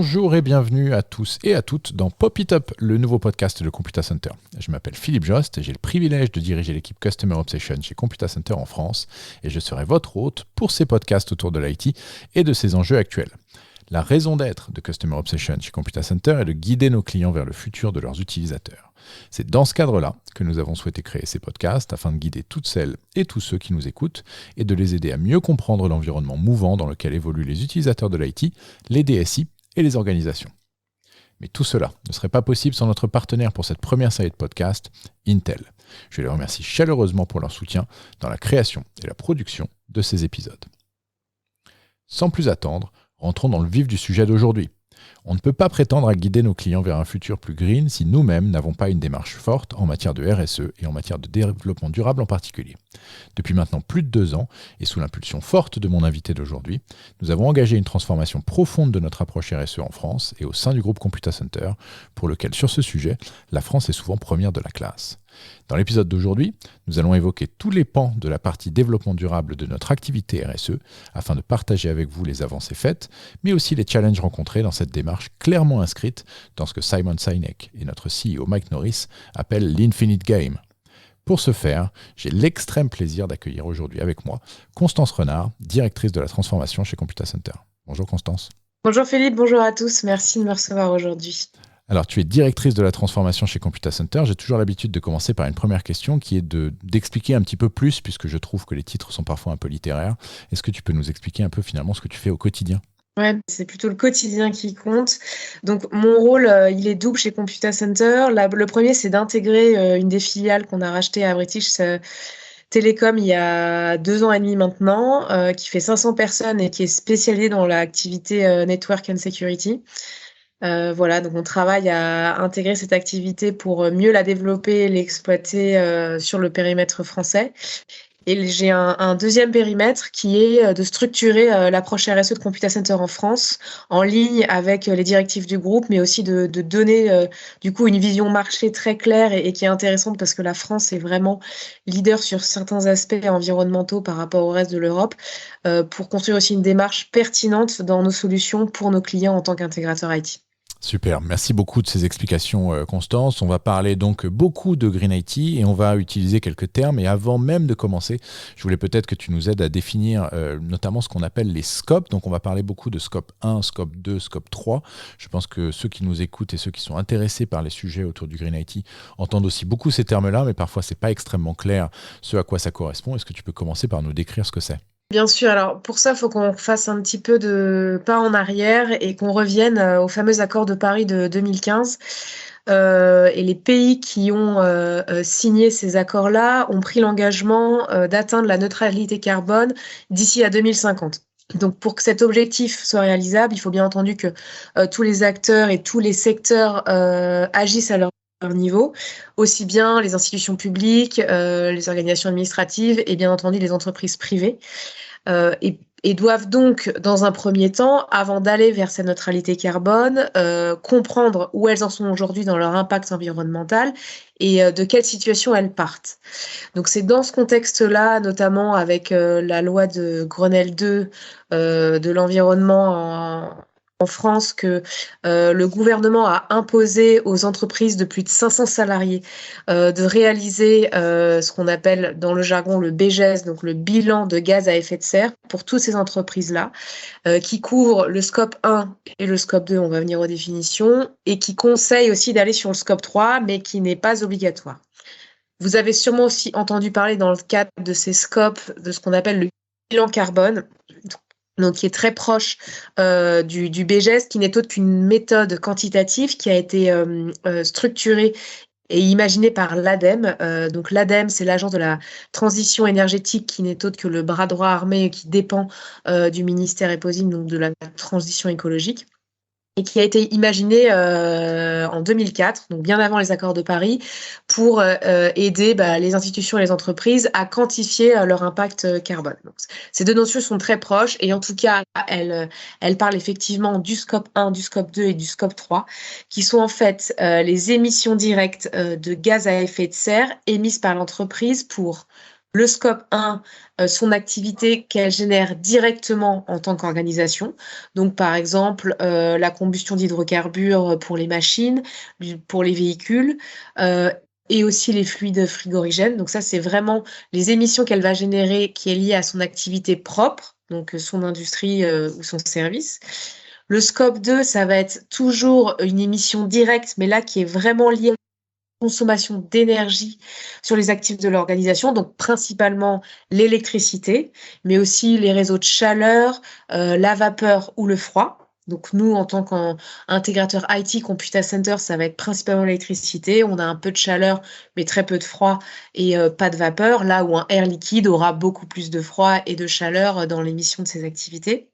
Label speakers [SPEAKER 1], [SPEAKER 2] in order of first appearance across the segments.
[SPEAKER 1] Bonjour et bienvenue à tous et à toutes dans Pop It Up, le nouveau podcast de Computa Center. Je m'appelle Philippe Jost et j'ai le privilège de diriger l'équipe Customer Obsession chez Computa Center en France et je serai votre hôte pour ces podcasts autour de l'IT et de ses enjeux actuels. La raison d'être de Customer Obsession chez Computa Center est de guider nos clients vers le futur de leurs utilisateurs. C'est dans ce cadre-là que nous avons souhaité créer ces podcasts afin de guider toutes celles et tous ceux qui nous écoutent et de les aider à mieux comprendre l'environnement mouvant dans lequel évoluent les utilisateurs de l'IT, les DSI et les organisations. Mais tout cela ne serait pas possible sans notre partenaire pour cette première série de podcasts, Intel. Je les remercie chaleureusement pour leur soutien dans la création et la production de ces épisodes. Sans plus attendre, rentrons dans le vif du sujet d'aujourd'hui. On ne peut pas prétendre à guider nos clients vers un futur plus green si nous-mêmes n'avons pas une démarche forte en matière de RSE et en matière de développement durable en particulier. Depuis maintenant plus de 2 ans, et sous l'impulsion forte de mon invité d'aujourd'hui, nous avons engagé une transformation profonde de notre approche RSE en France et au sein du groupe Computa Center, pour lequel sur ce sujet, la France est souvent première de la classe. Dans l'épisode d'aujourd'hui, nous allons évoquer tous les pans de la partie développement durable de notre activité RSE afin de partager avec vous les avancées faites, mais aussi les challenges rencontrés dans cette démarche clairement inscrite dans ce que Simon Sinek et notre CEO Mike Norris appellent l'Infinite Game. Pour ce faire, j'ai l'extrême plaisir d'accueillir aujourd'hui avec moi Constance Renard, directrice de la transformation chez Computa Center. Bonjour Constance.
[SPEAKER 2] Bonjour Philippe, bonjour à tous, merci de me recevoir aujourd'hui.
[SPEAKER 1] Alors, tu es directrice de la transformation chez Computa Center. J'ai toujours l'habitude de commencer par une première question qui est d'expliquer un petit peu plus, puisque je trouve que les titres sont parfois un peu littéraires. Est-ce que tu peux nous expliquer un peu finalement ce que tu fais au quotidien ?
[SPEAKER 2] Ouais, c'est plutôt le quotidien qui compte. Donc mon rôle, il est double chez Computa Center. Le premier, c'est d'intégrer une des filiales qu'on a rachetées à British Telecom il y a 2 ans et demi maintenant, qui fait 500 personnes et qui est spécialisée dans l'activité Network and Security. Voilà, donc on travaille à intégrer cette activité pour mieux la développer et l'exploiter sur le périmètre français. Et j'ai un deuxième périmètre qui est de structurer l'approche RSE de Computa Center en France, en ligne avec les directives du groupe, mais aussi de donner du coup une vision marché très claire et qui est intéressante parce que la France est vraiment leader sur certains aspects environnementaux par rapport au reste de l'Europe, pour construire aussi une démarche pertinente dans nos solutions pour nos clients en tant qu'intégrateurs IT.
[SPEAKER 1] Super, merci beaucoup de ces explications Constance. On va parler donc beaucoup de Green IT et on va utiliser quelques termes. Et avant même de commencer, je voulais peut-être que tu nous aides à définir notamment ce qu'on appelle les scopes. Donc on va parler beaucoup de scope 1, scope 2, scope 3. Je pense que ceux qui nous écoutent et ceux qui sont intéressés par les sujets autour du Green IT entendent aussi beaucoup ces termes-là, mais parfois c'est pas extrêmement clair ce à quoi ça correspond. Est-ce que tu peux commencer par nous décrire ce que c'est ?
[SPEAKER 2] Bien sûr, alors pour ça, il faut qu'on fasse un petit peu de pas en arrière et qu'on revienne au fameux accord de Paris de 2015. Et les pays qui ont signé ces accords-là ont pris l'engagement d'atteindre la neutralité carbone d'ici à 2050. Donc pour que cet objectif soit réalisable, il faut bien entendu que tous les acteurs et tous les secteurs agissent à leur niveau, aussi bien les institutions publiques, les organisations administratives et bien entendu les entreprises privées. Et doivent donc, dans un premier temps, avant d'aller vers cette neutralité carbone, comprendre où elles en sont aujourd'hui dans leur impact environnemental et de quelle situation elles partent. Donc c'est dans ce contexte-là, notamment avec la loi de Grenelle 2 de l'environnement en France, que le gouvernement a imposé aux entreprises de plus de 500 salariés de réaliser ce qu'on appelle dans le jargon le BGES, donc le bilan de gaz à effet de serre pour toutes ces entreprises-là, qui couvrent le scope 1 et le scope 2, on va venir aux définitions, et qui conseille aussi d'aller sur le scope 3, mais qui n'est pas obligatoire. Vous avez sûrement aussi entendu parler dans le cadre de ces scopes de ce qu'on appelle le bilan carbone, donc qui est très proche du BGES, qui n'est autre qu'une méthode quantitative qui a été structurée et imaginée par l'ADEME. Donc l'ADEME, c'est l'agence de la transition énergétique qui n'est autre que le bras droit armé qui dépend du ministère EPOSIM, donc de la transition écologique, et qui a été imaginé en 2004, donc bien avant les accords de Paris, pour aider les institutions et les entreprises à quantifier leur impact carbone. Donc, ces deux notions sont très proches et en tout cas, elles parlent effectivement du scope 1, du scope 2 et du scope 3, qui sont en fait les émissions directes de gaz à effet de serre émises par l'entreprise pour Le scope 1, son activité qu'elle génère directement en tant qu'organisation. Donc, par exemple, la combustion d'hydrocarbures pour les machines, pour les véhicules, et aussi les fluides frigorigènes. Donc ça, c'est vraiment les émissions qu'elle va générer qui est liée à son activité propre, donc son industrie ou son service. Le scope 2, ça va être toujours une émission directe, mais là qui est vraiment liée à la consommation d'énergie sur les actifs de l'organisation, donc principalement l'électricité, mais aussi les réseaux de chaleur, la vapeur ou le froid. Donc nous, en tant qu'intégrateur IT Computa Center, ça va être principalement l'électricité. On a un peu de chaleur, mais très peu de froid et pas de vapeur, là où un air liquide aura beaucoup plus de froid et de chaleur dans l'émission de ces activités.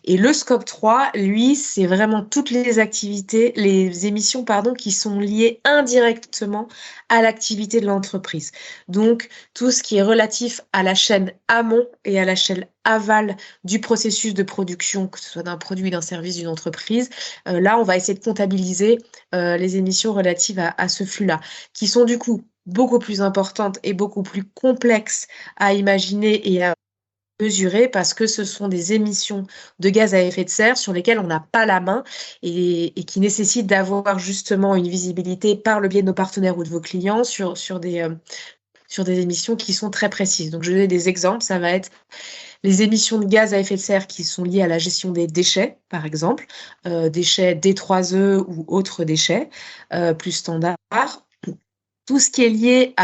[SPEAKER 2] Et le scope 3, lui, c'est vraiment toutes les activités, les émissions, pardon, qui sont liées indirectement à l'activité de l'entreprise. Donc, tout ce qui est relatif à la chaîne amont et à la chaîne aval du processus de production, que ce soit d'un produit, d'un service, d'une entreprise. Là, on va essayer de comptabiliser les émissions relatives à ce flux-là, qui sont du coup beaucoup plus importantes et beaucoup plus complexes à imaginer et à mesurer parce que ce sont des émissions de gaz à effet de serre sur lesquelles on n'a pas la main et qui nécessitent d'avoir justement une visibilité par le biais de nos partenaires ou de vos clients sur des émissions qui sont très précises. Donc, je vais donner des exemples. Ça va être les émissions de gaz à effet de serre qui sont liées à la gestion des déchets, par exemple, déchets D3E ou autres déchets plus standards. Tout ce qui est lié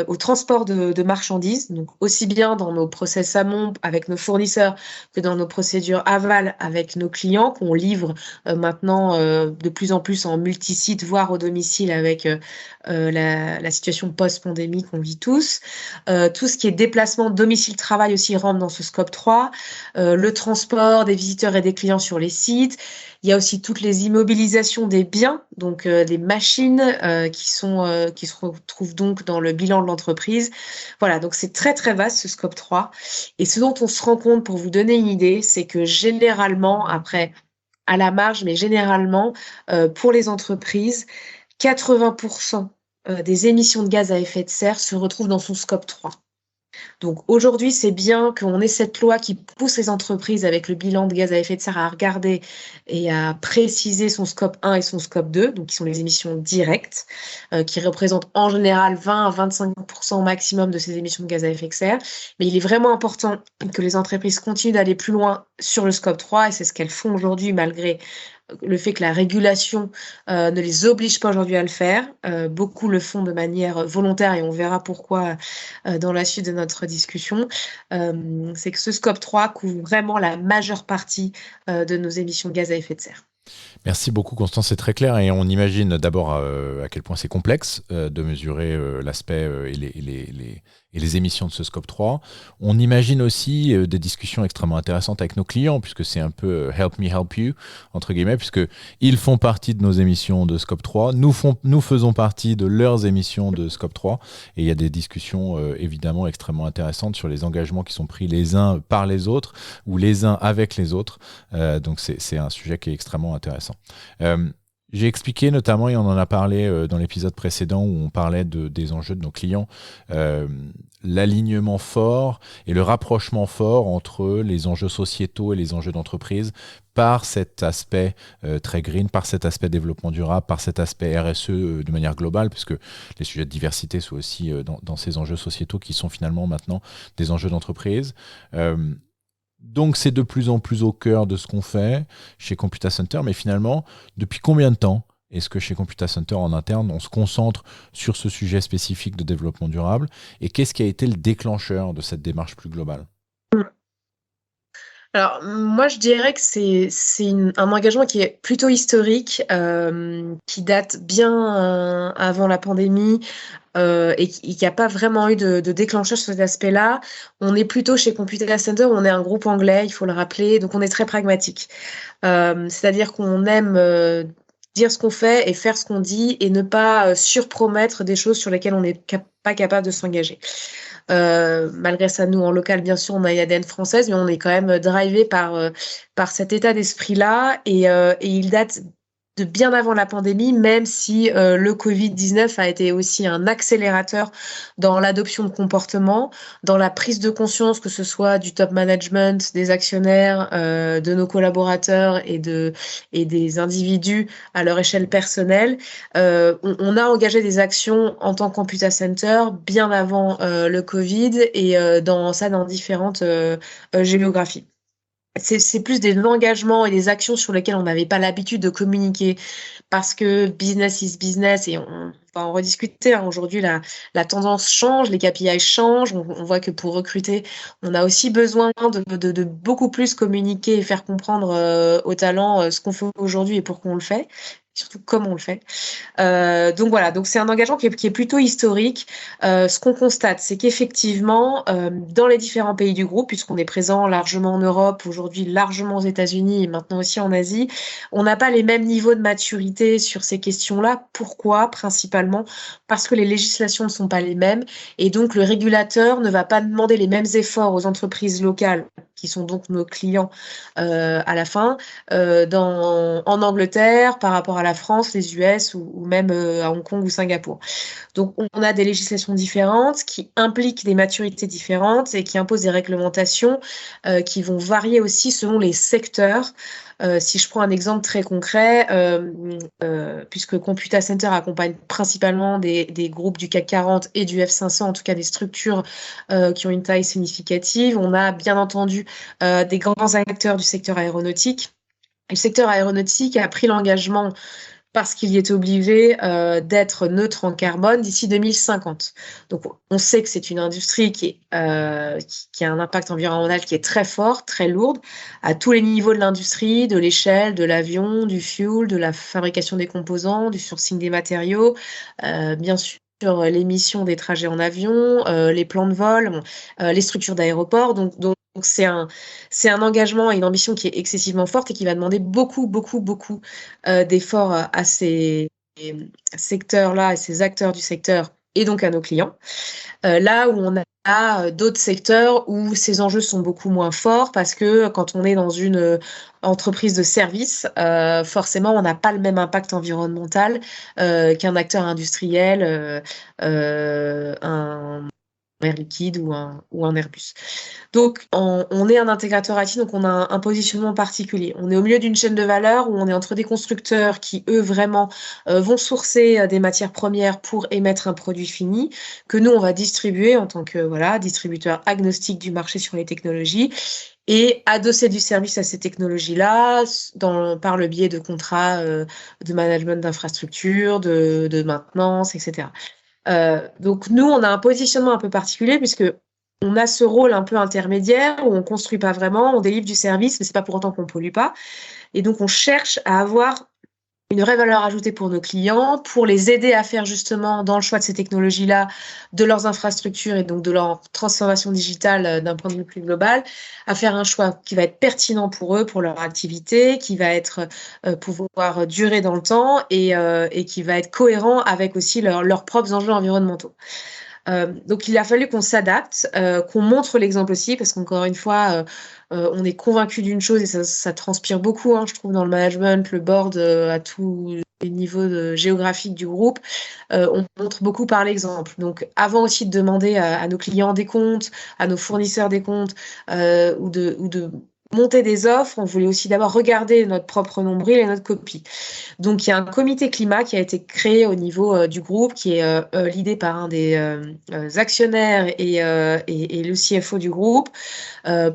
[SPEAKER 2] au transport de marchandises, donc aussi bien dans nos process amont avec nos fournisseurs que dans nos procédures aval avec nos clients qu'on livre maintenant de plus en plus en multisite, voire au domicile avec la situation post-pandémie qu'on vit tous. Tout ce qui est déplacement domicile-travail aussi rentre dans ce scope 3. Le transport des visiteurs et des clients sur les sites. Il y a aussi toutes les immobilisations des biens, donc des machines qui se retrouvent donc dans le bilan de l'entreprise. Voilà, donc c'est très très vaste ce scope 3. Et ce dont on se rend compte, pour vous donner une idée, c'est que généralement, après, à la marge, mais généralement, pour les entreprises, 80% des émissions de gaz à effet de serre se retrouvent dans son scope 3. Donc aujourd'hui, c'est bien qu'on ait cette loi qui pousse les entreprises avec le bilan de gaz à effet de serre à regarder et à préciser son scope 1 et son scope 2, donc qui sont les émissions directes, qui représentent en général 20 à 25% au maximum de ces émissions de gaz à effet de serre. Mais il est vraiment important que les entreprises continuent d'aller plus loin sur le scope 3 et c'est ce qu'elles font aujourd'hui malgré le fait que la régulation ne les oblige pas aujourd'hui à le faire. Beaucoup le font de manière volontaire et on verra pourquoi dans la suite de notre discussion. C'est que ce scope 3 couvre vraiment la majeure partie de nos émissions de gaz à effet de serre.
[SPEAKER 1] Merci beaucoup Constance, c'est très clair et on imagine d'abord à quel point c'est complexe de mesurer l'aspect et les émissions de ce scope 3. On imagine aussi des discussions extrêmement intéressantes avec nos clients puisque c'est un peu help me help you entre guillemets puisque ils font partie de nos émissions de scope 3, nous faisons partie de leurs émissions de scope 3 et il y a des discussions évidemment extrêmement intéressantes sur les engagements qui sont pris les uns par les autres ou les uns avec les autres. Donc c'est un sujet qui est extrêmement intéressant. J'ai expliqué notamment, et on en a parlé dans l'épisode précédent où on parlait des enjeux de nos clients, l'alignement fort et le rapprochement fort entre les enjeux sociétaux et les enjeux d'entreprise par cet aspect très green, par cet aspect développement durable, par cet aspect RSE de manière globale, puisque les sujets de diversité sont aussi dans ces enjeux sociétaux qui sont finalement maintenant des enjeux d'entreprise. Donc c'est de plus en plus au cœur de ce qu'on fait chez Computa Center, mais finalement, depuis combien de temps est-ce que chez Computa Center en interne, on se concentre sur ce sujet spécifique de développement durable et qu'est-ce qui a été le déclencheur de cette démarche plus globale ?
[SPEAKER 2] Alors, moi, je dirais que c'est un engagement qui est plutôt historique, qui date bien avant la pandémie et qui n'a pas vraiment eu de déclencheur sur cet aspect-là. On est plutôt chez Computa Center, on est un groupe anglais, il faut le rappeler, donc on est très pragmatique. C'est-à-dire qu'on aime dire ce qu'on fait et faire ce qu'on dit et ne pas surpromettre des choses sur lesquelles on n'est pas capable de s'engager. Malgré ça, nous, en local, bien sûr, on a une ADN française, mais on est quand même drivé par cet état d'esprit-là et il date de bien avant la pandémie, même si le Covid-19 a été aussi un accélérateur dans l'adoption de comportements, dans la prise de conscience, que ce soit du top management, des actionnaires, de nos collaborateurs et des individus à leur échelle personnelle. On a engagé des actions en tant que Computa Center bien avant le Covid et dans différentes géographies. C'est plus des engagements et des actions sur lesquelles on n'avait pas l'habitude de communiquer parce que business is business et on va en rediscuter. Aujourd'hui, la tendance change, les KPI changent. On voit que pour recruter, on a aussi besoin de beaucoup plus communiquer et faire comprendre aux talents ce qu'on fait aujourd'hui et pourquoi on le fait, surtout comment on le fait. Donc voilà, donc c'est un engagement qui est plutôt historique. Ce qu'on constate, c'est qu'effectivement, dans les différents pays du groupe, puisqu'on est présent largement en Europe, aujourd'hui largement aux États-Unis et maintenant aussi en Asie, on n'a pas les mêmes niveaux de maturité sur ces questions-là. Pourquoi? Principalement parce que les législations ne sont pas les mêmes et donc le régulateur ne va pas demander les mêmes efforts aux entreprises locales, qui sont donc nos clients à la fin, en Angleterre par rapport à la France, les US ou même à Hong Kong ou Singapour. Donc on a des législations différentes qui impliquent des maturités différentes et qui imposent des réglementations qui vont varier aussi selon les secteurs. Si je prends un exemple très concret, puisque Computa Center accompagne principalement des groupes du CAC 40 et du F500, en tout cas des structures qui ont une taille significative, on a bien entendu des grands acteurs du secteur aéronautique. Le secteur aéronautique a pris l'engagement parce qu'il y est obligé d'être neutre en carbone d'ici 2050. Donc, on sait que c'est une industrie qui a un impact environnemental qui est très fort, très lourde, à tous les niveaux de l'industrie, de l'échelle, de l'avion, du fuel, de la fabrication des composants, du sourcing des matériaux, bien sûr l'émission des trajets en avion, les plans de vol, les structures d'aéroport. Donc c'est un engagement et une ambition qui est excessivement forte et qui va demander beaucoup d'efforts à ces secteurs-là, à ces acteurs du secteur et donc à nos clients. Là où on a d'autres secteurs où ces enjeux sont beaucoup moins forts parce que quand on est dans une entreprise de service, forcément, on n'a pas le même impact environnemental qu'un acteur industriel, un Air Liquide ou un Airbus. Donc, on est un intégrateur IT, donc on a un positionnement particulier. On est au milieu d'une chaîne de valeur où on est entre des constructeurs qui, eux, vraiment vont sourcer des matières premières pour émettre un produit fini, que nous, on va distribuer en tant que distributeur agnostique du marché sur les technologies et adosser du service à ces technologies-là par le biais de contrats de management d'infrastructure, de maintenance, etc. Donc nous, on a un positionnement un peu particulier puisque on a ce rôle un peu intermédiaire où on construit pas vraiment, on délivre du service, mais c'est pas pour autant qu'on pollue pas. Et donc on cherche à avoir une vraie valeur ajoutée pour nos clients, pour les aider à faire justement dans le choix de ces technologies-là, de leurs infrastructures et donc de leur transformation digitale d'un point de vue plus global, à faire un choix qui va être pertinent pour eux, pour leur activité, qui va être pouvoir durer dans le temps et qui va être cohérent avec aussi leurs propres enjeux environnementaux. Donc il a fallu qu'on s'adapte, qu'on montre l'exemple aussi, parce qu'encore une fois, on est convaincu d'une chose et ça transpire beaucoup, je trouve, dans le management, le board, à tous les niveaux géographiques du groupe. On montre beaucoup par l'exemple. Donc avant aussi de demander à nos clients des comptes, à nos fournisseurs des comptes, ou de monter des offres, on voulait aussi d'abord regarder notre propre nombril et notre copie. Donc, il y a un comité climat qui a été créé au niveau du groupe, qui est l'idée par un des actionnaires et le CFO du groupe,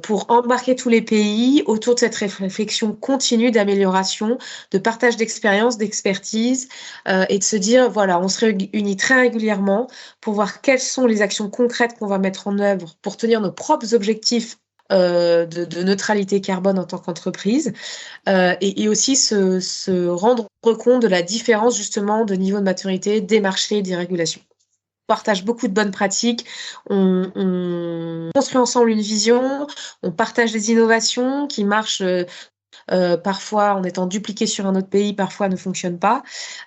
[SPEAKER 2] pour embarquer tous les pays autour de cette réflexion continue d'amélioration, de partage d'expérience, d'expertise, et de se dire, voilà, on se réunit très régulièrement pour voir quelles sont les actions concrètes qu'on va mettre en œuvre pour tenir nos propres objectifs de neutralité carbone en tant qu'entreprise, et aussi se rendre compte de la différence justement de niveau de maturité des marchés et des régulations. On partage beaucoup de bonnes pratiques, on construit ensemble une vision, on partage des innovations qui marchent parfois en étant dupliqué sur un autre pays, parfois ne fonctionne pas.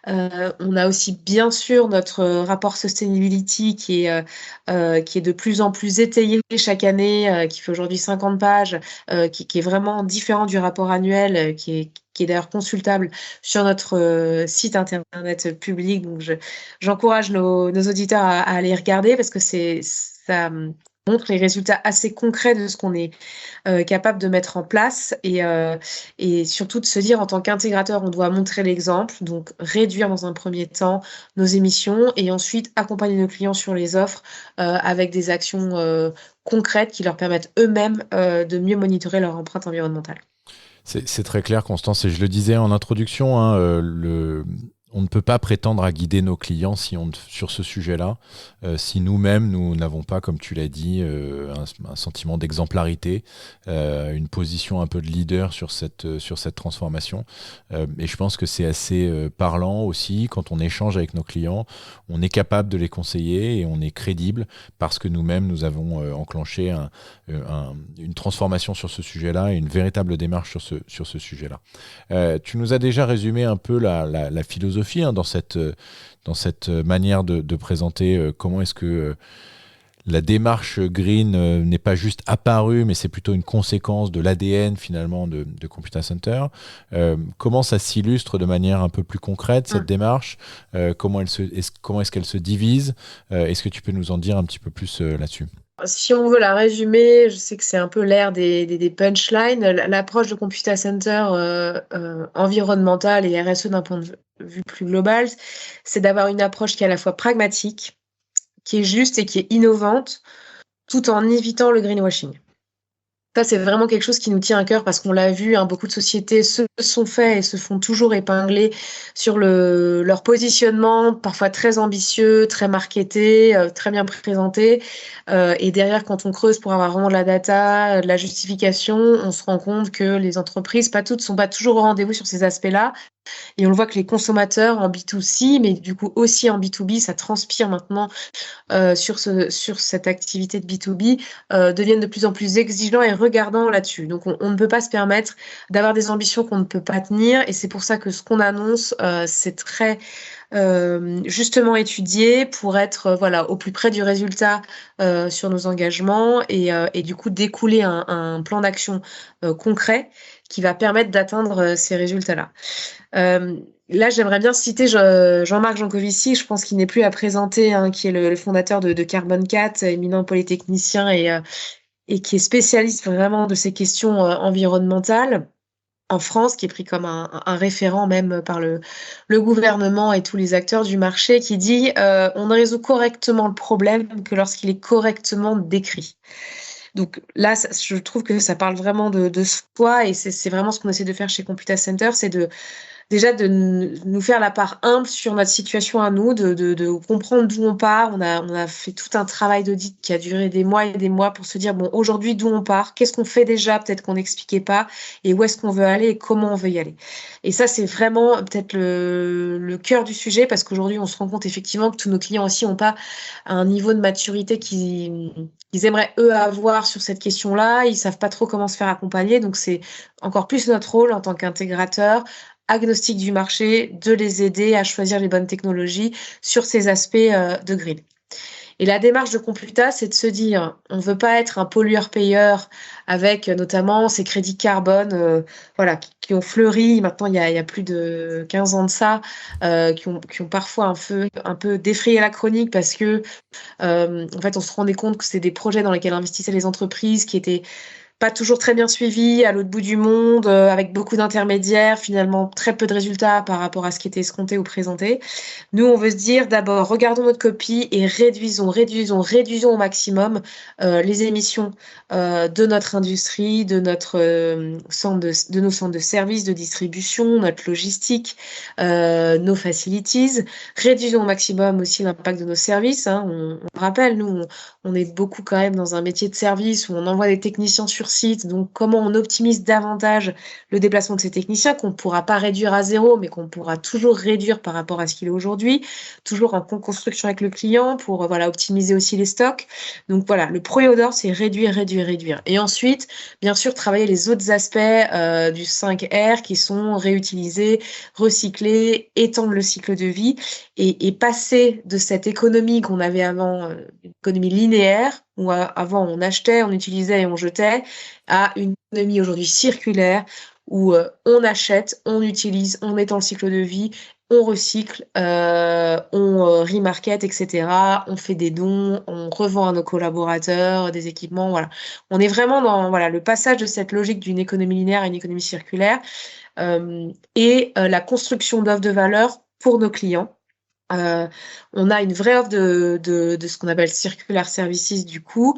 [SPEAKER 2] On a aussi bien sûr notre rapport sustainability qui est de plus en plus étayé chaque année, qui fait aujourd'hui 50 pages, qui est vraiment différent du rapport annuel, qui est d'ailleurs consultable sur notre site internet public. Donc j'encourage nos auditeurs à aller regarder parce que ça montre les résultats assez concrets de ce qu'on est capable de mettre en place et surtout de se dire en tant qu'intégrateur, on doit montrer l'exemple, donc réduire dans un premier temps nos émissions et ensuite accompagner nos clients sur les offres avec des actions concrètes qui leur permettent eux-mêmes de mieux monitorer leur empreinte environnementale.
[SPEAKER 1] C'est très clair, Constance, et je le disais en introduction, hein, on ne peut pas prétendre à guider nos clients sur ce sujet-là, si nous-mêmes, nous n'avons pas, comme tu l'as dit, un sentiment d'exemplarité, une position un peu de leader sur cette transformation. Et je pense que c'est assez parlant aussi, quand on échange avec nos clients, on est capable de les conseiller et on est crédible parce que nous-mêmes, nous avons enclenché une transformation sur ce sujet-là et une véritable démarche sur ce sujet-là. Tu nous as déjà résumé un peu la philosophie dans cette manière de présenter comment est-ce que la démarche green n'est pas juste apparue, mais c'est plutôt une conséquence de l'ADN finalement de Computa Center. Comment ça s'illustre de manière un peu plus concrète, cette démarche comment est-ce qu'elle se divise Est-ce que tu peux nous en dire un petit peu plus là-dessus?
[SPEAKER 2] Si on veut la résumer, je sais que c'est un peu l'ère des punchlines. L'approche de Computa Center environnementale et RSE d'un point de vue plus global, c'est d'avoir une approche qui est à la fois pragmatique, qui est juste et qui est innovante, tout en évitant le greenwashing. Ça, c'est vraiment quelque chose qui nous tient à cœur parce qu'on l'a vu, hein, beaucoup de sociétés se sont fait et se font toujours épingler sur leur positionnement, parfois très ambitieux, très marketé, très bien présenté. Et derrière, quand on creuse pour avoir vraiment de la data, de la justification, on se rend compte que les entreprises, pas toutes, sont pas toujours au rendez-vous sur ces aspects-là. Et on le voit que les consommateurs en B2C, mais du coup aussi en B2B, ça transpire maintenant sur cette activité de B2B, deviennent de plus en plus exigeants et regardants là-dessus. Donc on ne peut pas se permettre d'avoir des ambitions qu'on ne peut pas tenir et c'est pour ça que ce qu'on annonce, c'est très justement étudié pour être voilà, au plus près du résultat sur nos engagements et du coup découler un plan d'action concret qui va permettre d'atteindre ces résultats-là. Là, j'aimerais bien citer Jean-Marc Jancovici, je pense qu'il n'est plus à présenter, hein, qui est le fondateur de Carbone 4, éminent polytechnicien et qui est spécialiste vraiment de ces questions environnementales en France, qui est pris comme un référent même par le gouvernement et tous les acteurs du marché, qui dit on ne résout correctement le problème que lorsqu'il est correctement décrit. Donc là, je trouve que ça parle vraiment de soi et c'est vraiment ce qu'on essaie de faire chez Computa Center, c'est déjà de nous faire la part humble sur notre situation à nous, de comprendre d'où on part. On a fait tout un travail d'audit qui a duré des mois et des mois pour se dire, bon, aujourd'hui, d'où on part, qu'est-ce qu'on fait déjà, peut-être qu'on n'expliquait pas, et où est-ce qu'on veut aller et comment on veut y aller. Et ça, c'est vraiment peut-être le cœur du sujet, parce qu'aujourd'hui, on se rend compte effectivement que tous nos clients aussi n'ont pas un niveau de maturité qu'ils aimeraient, eux, avoir sur cette question-là. Ils savent pas trop comment se faire accompagner. Donc, c'est encore plus notre rôle en tant qu'intégrateur, agnostique du marché, de les aider à choisir les bonnes technologies sur ces aspects de green. Et la démarche de Computa, c'est de se dire, on ne veut pas être un pollueur-payeur avec notamment ces crédits carbone voilà, qui ont fleuri, maintenant il y a plus de 15 ans de ça, qui ont parfois un peu défrayé la chronique parce que en fait, on se rendait compte que c'est des projets dans lesquels investissaient les entreprises qui étaient pas toujours très bien suivi, à l'autre bout du monde, avec beaucoup d'intermédiaires, finalement très peu de résultats par rapport à ce qui était escompté ou présenté. Nous, on veut se dire d'abord, regardons notre copie et réduisons au maximum les émissions de notre industrie, de nos centres de services, de distribution, notre logistique, nos facilities. Réduisons au maximum aussi l'impact de nos services. Hein. On rappelle, nous, on est beaucoup quand même dans un métier de service où on envoie des techniciens sur sur site, donc comment on optimise davantage le déplacement de ces techniciens, qu'on ne pourra pas réduire à zéro, mais qu'on pourra toujours réduire par rapport à ce qu'il est aujourd'hui, toujours en co-construction avec le client pour voilà, optimiser aussi les stocks. Donc voilà, le premier mot d'ordre, c'est réduire, réduire, réduire. Et ensuite, bien sûr, travailler les autres aspects du 5R qui sont réutiliser, recycler, étendre le cycle de vie et passer de cette économie qu'on avait avant, une économie linéaire, où avant on achetait, on utilisait et on jetait, à une économie aujourd'hui circulaire, où on achète, on utilise, on étend le cycle de vie, on recycle, on remarket, etc. On fait des dons, on revend à nos collaborateurs des équipements, voilà. On est vraiment dans voilà, le passage de cette logique d'une économie linéaire à une économie circulaire et la construction d'offres de valeur pour nos clients. On a une vraie offre de ce qu'on appelle Circular Services du coup.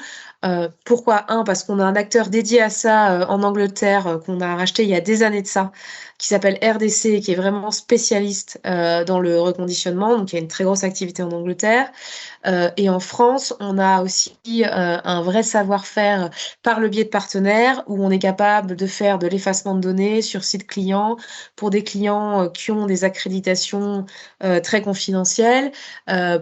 [SPEAKER 2] Pourquoi? Parce qu'on a un acteur dédié à ça en Angleterre qu'on a racheté il y a des années de ça, qui s'appelle RDC, qui est vraiment spécialiste dans le reconditionnement, donc il y a une très grosse activité en Angleterre. Et en France, on a aussi un vrai savoir-faire par le biais de partenaires où on est capable de faire de l'effacement de données sur site client pour des clients qui ont des accréditations très confidentielles.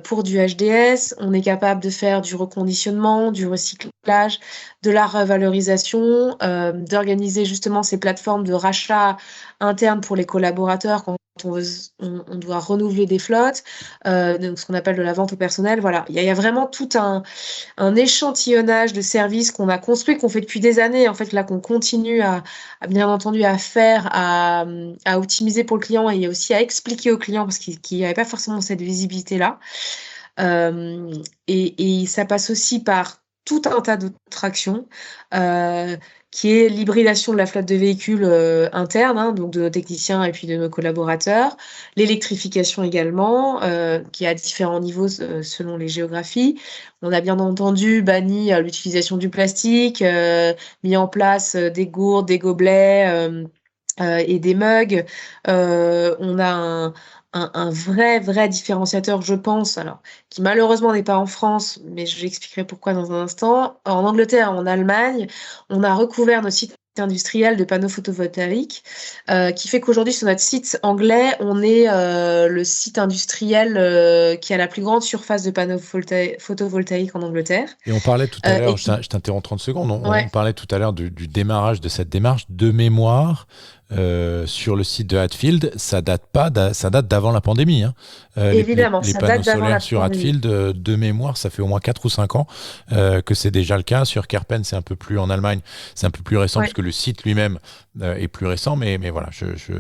[SPEAKER 2] Pour du HDS, on est capable de faire du reconditionnement, du recyclage, de la revalorisation, d'organiser justement ces plateformes de rachat interne pour les collaborateurs quand on doit renouveler des flottes, donc ce qu'on appelle de la vente au personnel. Voilà, il y a vraiment tout un échantillonnage de services qu'on a construit, qu'on fait depuis des années, en fait, là, qu'on continue à bien entendu à faire, à optimiser pour le client et aussi à expliquer au client parce qu'il n'y avait pas forcément cette visibilité-là. Et ça passe aussi par tout un tas d'autres actions, qui est l'hybridation de la flotte de véhicules interne, hein, donc de nos techniciens et puis de nos collaborateurs, l'électrification également, qui est à différents niveaux selon les géographies. On a bien entendu banni l'utilisation du plastique, mis en place des gourdes, des gobelets et des mugs. On a un vrai différenciateur, je pense, alors, qui malheureusement n'est pas en France, mais je j'expliquerai pourquoi dans un instant. En Angleterre, en Allemagne, on a recouvert nos sites industriels de panneaux photovoltaïques, qui fait qu'aujourd'hui, sur notre site anglais, on est le site industriel qui a la plus grande surface de panneaux photovoltaïques en Angleterre.
[SPEAKER 1] Et on parlait tout à l'heure,
[SPEAKER 2] Et qui,
[SPEAKER 1] je t'interromps 30 secondes,
[SPEAKER 2] ouais,
[SPEAKER 1] on parlait tout à l'heure du démarrage de cette démarche de mémoire sur le site de Hatfield, ça date d'avant la pandémie, hein.
[SPEAKER 2] évidemment,
[SPEAKER 1] Les
[SPEAKER 2] ça
[SPEAKER 1] panneaux
[SPEAKER 2] date d'avant la
[SPEAKER 1] solaires sur
[SPEAKER 2] pandémie.
[SPEAKER 1] Hatfield, de mémoire, ça fait au moins 4 ou 5 ans que c'est déjà le cas. Sur Kerpen, c'est un peu plus en Allemagne, c'est un peu plus récent
[SPEAKER 2] Ouais,
[SPEAKER 1] puisque le site lui-même est plus récent, mais voilà,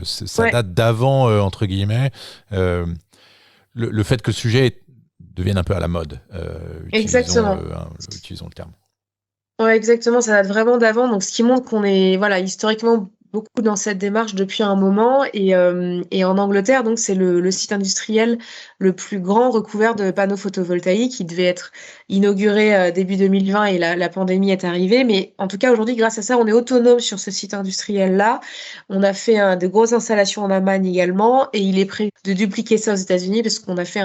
[SPEAKER 1] ça
[SPEAKER 2] ouais,
[SPEAKER 1] date d'avant, entre guillemets. Le fait que le sujet devienne un peu à la mode,
[SPEAKER 2] exactement.
[SPEAKER 1] utilisons le terme.
[SPEAKER 2] Ouais, exactement, ça date vraiment d'avant. Donc, ce qui montre qu'on est, voilà, historiquement beaucoup dans cette démarche depuis un moment. Et en Angleterre, donc, c'est le site industriel le plus grand recouvert de panneaux photovoltaïques. Il devait être inauguré début 2020 et la pandémie est arrivée. Mais en tout cas, aujourd'hui, grâce à ça, on est autonome sur ce site industriel-là. On a fait de grosses installations en Allemagne également et il est prévu de dupliquer ça aux États-Unis parce qu'on a fait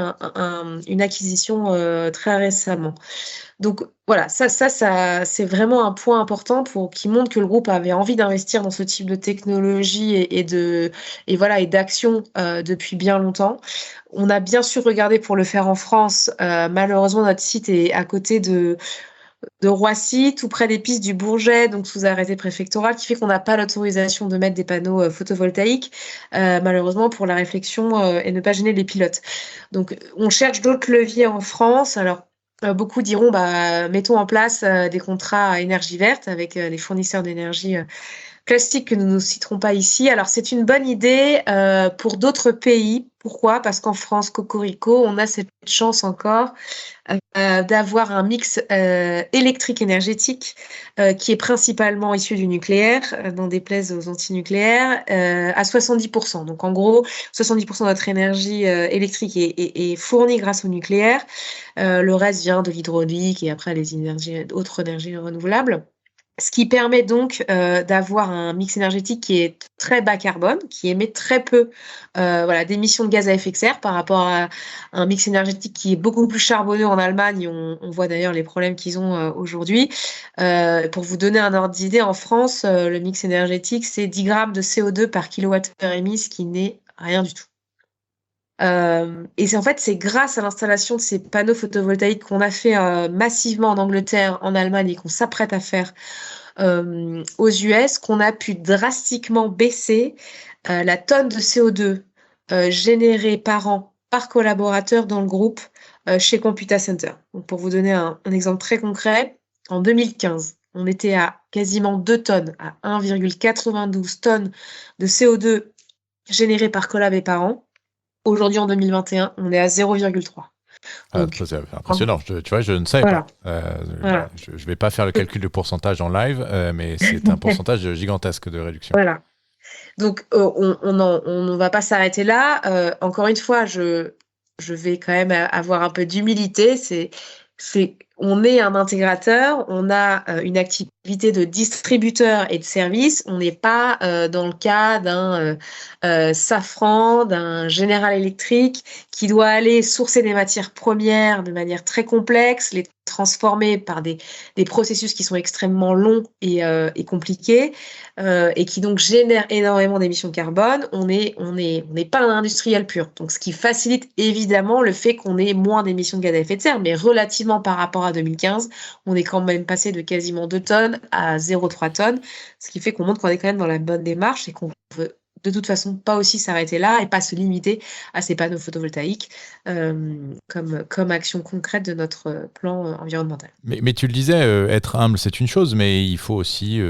[SPEAKER 2] une acquisition très récemment. Donc voilà, ça, c'est vraiment un point important qui montre que le groupe avait envie d'investir dans ce type de technologie et voilà et d'action depuis bien longtemps. On a bien sûr regardé pour le faire en France. Malheureusement, notre site est à côté de Roissy, tout près des pistes du Bourget, donc sous arrêté préfectoral, qui fait qu'on n'a pas l'autorisation de mettre des panneaux photovoltaïques, malheureusement pour la réflexion et ne pas gêner les pilotes. Donc, on cherche d'autres leviers en France. Alors, beaucoup diront, bah, mettons en place des contrats à énergie verte avec les fournisseurs d'énergie classiques que nous ne citerons pas ici. Alors, c'est une bonne idée pour d'autres pays. Pourquoi? Parce qu'en France, Cocorico, on a cette chance encore d'avoir un mix électrique énergétique qui est principalement issu du nucléaire, n'en déplaise aux antinucléaires, à 70%. Donc en gros, 70% de notre énergie électrique est fournie grâce au nucléaire. Le reste vient de l'hydraulique et après les autres énergies renouvelables. Ce qui permet donc d'avoir un mix énergétique qui est très bas carbone, qui émet très peu d'émissions de gaz à effet de serre par rapport à un mix énergétique qui est beaucoup plus charbonneux en Allemagne. On voit d'ailleurs les problèmes qu'ils ont aujourd'hui. Pour vous donner un ordre d'idée, en France, le mix énergétique, c'est 10 grammes de CO2 par kilowattheure émis, ce qui n'est rien du tout. Et c'est grâce à l'installation de ces panneaux photovoltaïques qu'on a fait massivement en Angleterre, en Allemagne et qu'on s'apprête à faire aux US qu'on a pu drastiquement baisser la tonne de CO2 générée par an par collaborateur dans le groupe chez Computa Center. Donc, pour vous donner un exemple très concret, en 2015, on était à quasiment 2 tonnes, à 1,92 tonnes de CO2 générées par collab et par an. Aujourd'hui, en 2021, on est à 0,3. Donc,
[SPEAKER 1] c'est impressionnant. Tu vois, je ne savais
[SPEAKER 2] voilà.
[SPEAKER 1] pas.
[SPEAKER 2] Voilà.
[SPEAKER 1] Je ne vais pas faire le calcul de pourcentage en live, mais c'est un pourcentage gigantesque de réduction.
[SPEAKER 2] Voilà. Donc, on ne va pas s'arrêter là. Encore une fois, je vais quand même avoir un peu d'humilité. On est un intégrateur, on a une activité de distributeur et de service. On n'est pas dans le cas d'un Safran, d'un General Electric qui doit aller sourcer des matières premières de manière très complexe, les transformer par des processus qui sont extrêmement longs et compliqués, et qui donc génèrent énormément d'émissions de carbone. On n'est pas un industriel pur. Donc, ce qui facilite évidemment le fait qu'on ait moins d'émissions de gaz à effet de serre, mais relativement par rapport à 2015, on est quand même passé de quasiment 2 tonnes à 0,3 tonnes, ce qui fait qu'on montre qu'on est quand même dans la bonne démarche et qu'on veut de toute façon pas aussi s'arrêter là et pas se limiter à ces panneaux photovoltaïques comme action concrète de notre plan environnemental.
[SPEAKER 1] Mais tu le disais, être humble, c'est une chose, mais il faut aussi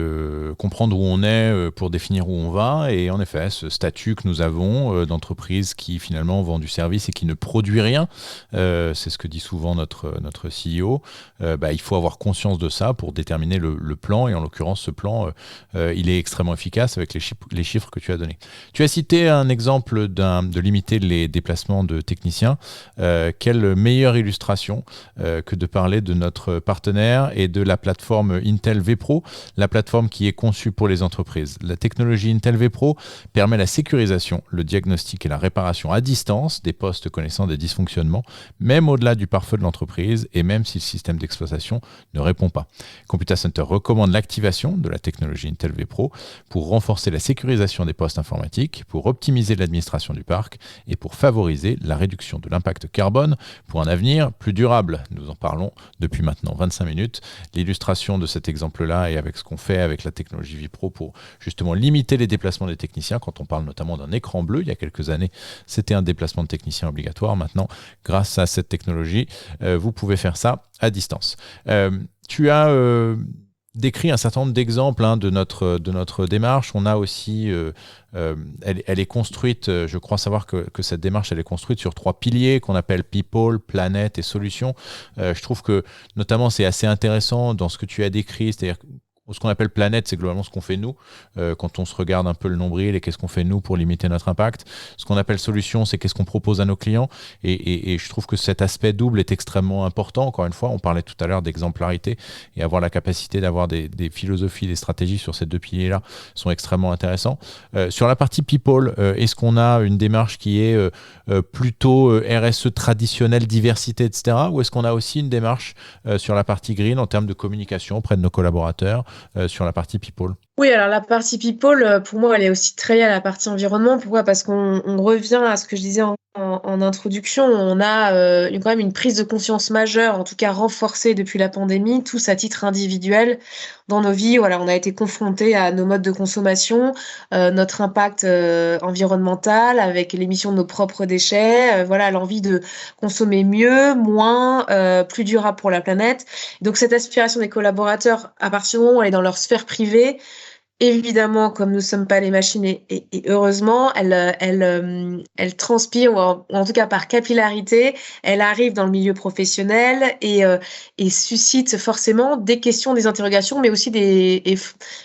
[SPEAKER 1] comprendre où on est pour définir où on va. Et en effet, ce statut que nous avons d'entreprise qui finalement vend du service et qui ne produit rien, c'est ce que dit souvent notre CEO, il faut avoir conscience de ça pour déterminer le plan. Et en l'occurrence, ce plan, il est extrêmement efficace avec les chiffres que tu as donnés. Tu as cité un exemple de limiter les déplacements de techniciens. Quelle meilleure illustration que de parler de notre partenaire et de la plateforme Intel vPro, la plateforme qui est conçue pour les entreprises. La technologie Intel vPro permet la sécurisation, le diagnostic et la réparation à distance des postes connaissant des dysfonctionnements, même au-delà du pare-feu de l'entreprise et même si le système d'exploitation ne répond pas. Computa Center recommande l'activation de la technologie Intel vPro pour renforcer la sécurisation des postes informatiques, pour optimiser l'administration du parc et pour favoriser la réduction de l'impact carbone pour un avenir plus durable. Nous en parlons depuis maintenant 25 minutes. L'illustration de cet exemple-là et avec ce qu'on fait avec la technologie vPro pour justement limiter les déplacements des techniciens, quand on parle notamment d'un écran bleu, il y a quelques années, c'était un déplacement de technicien obligatoire. Maintenant, grâce à cette technologie, vous pouvez faire ça à distance. Tu as décrit un certain nombre d'exemples de notre démarche. On a aussi, elle est construite, je crois savoir que cette démarche, elle est construite sur 3 piliers qu'on appelle People, Planète et Solutions. Je trouve que notamment c'est assez intéressant dans ce que tu as décrit, c'est-à-dire ce qu'on appelle planète, c'est globalement ce qu'on fait nous, quand on se regarde un peu le nombril et qu'est-ce qu'on fait nous pour limiter notre impact. Ce qu'on appelle solution, c'est qu'est-ce qu'on propose à nos clients. Et je trouve que cet aspect double est extrêmement important. Encore une fois, on parlait tout à l'heure d'exemplarité et avoir la capacité d'avoir des philosophies, des stratégies sur ces 2 piliers-là sont extrêmement intéressants. Sur la partie people, est-ce qu'on a une démarche qui est plutôt RSE traditionnelle, diversité, etc. Ou est-ce qu'on a aussi une démarche sur la partie green en termes de communication auprès de nos collaborateurs sur la partie people?
[SPEAKER 2] Oui, alors la partie people, pour moi, elle est aussi très liée à la partie environnement. Pourquoi? Parce qu'on revient à ce que je disais en introduction. On a quand même une prise de conscience majeure, en tout cas renforcée depuis la pandémie, tous à titre individuel dans nos vies. Voilà, on a été confrontés à nos modes de consommation, notre impact environnemental avec l'émission de nos propres déchets, l'envie de consommer mieux, moins, plus durable pour la planète. Donc cette aspiration des collaborateurs, à partir du moment où elle est dans leur sphère privée, évidemment, comme nous ne sommes pas les machines, et heureusement, elle transpire, ou en tout cas par capillarité, elle arrive dans le milieu professionnel et suscite forcément des questions, des interrogations, mais aussi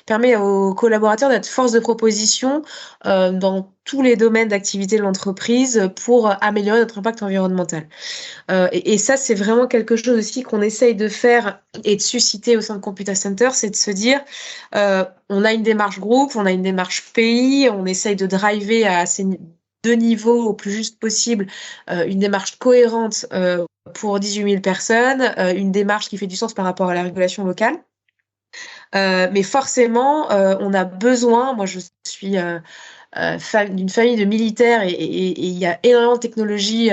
[SPEAKER 2] permet aux collaborateurs d'être force de proposition dans tous les domaines d'activité de l'entreprise pour améliorer notre impact environnemental. Et ça, c'est vraiment quelque chose aussi qu'on essaye de faire et de susciter au sein de Computa Center, c'est de se dire, on a une démarche groupe, on a une démarche pays, on essaye de driver à ces deux niveaux au plus juste possible, une démarche cohérente pour 18 000 personnes, une démarche qui fait du sens par rapport à la régulation locale. Mais forcément, on a besoin, moi je suis d'une famille de militaires et il y a énormément de technologies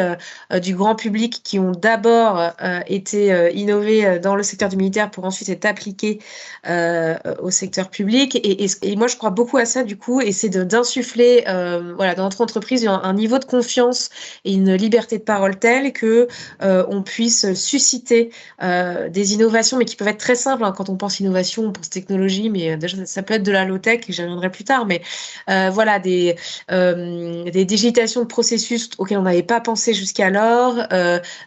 [SPEAKER 2] du grand public qui ont d'abord été innovées dans le secteur du militaire pour ensuite être appliquées au secteur public. Et moi, je crois beaucoup à ça, du coup, et c'est d'insuffler voilà, dans notre entreprise un niveau de confiance et une liberté de parole telle que on puisse susciter des innovations, mais qui peuvent être très simples. Hein. Quand on pense innovation, on pense technologie, mais déjà, ça peut être de la low-tech, et j'y reviendrai plus tard, mais voilà, des digitations de processus auxquels on n'avait pas pensé jusqu'alors.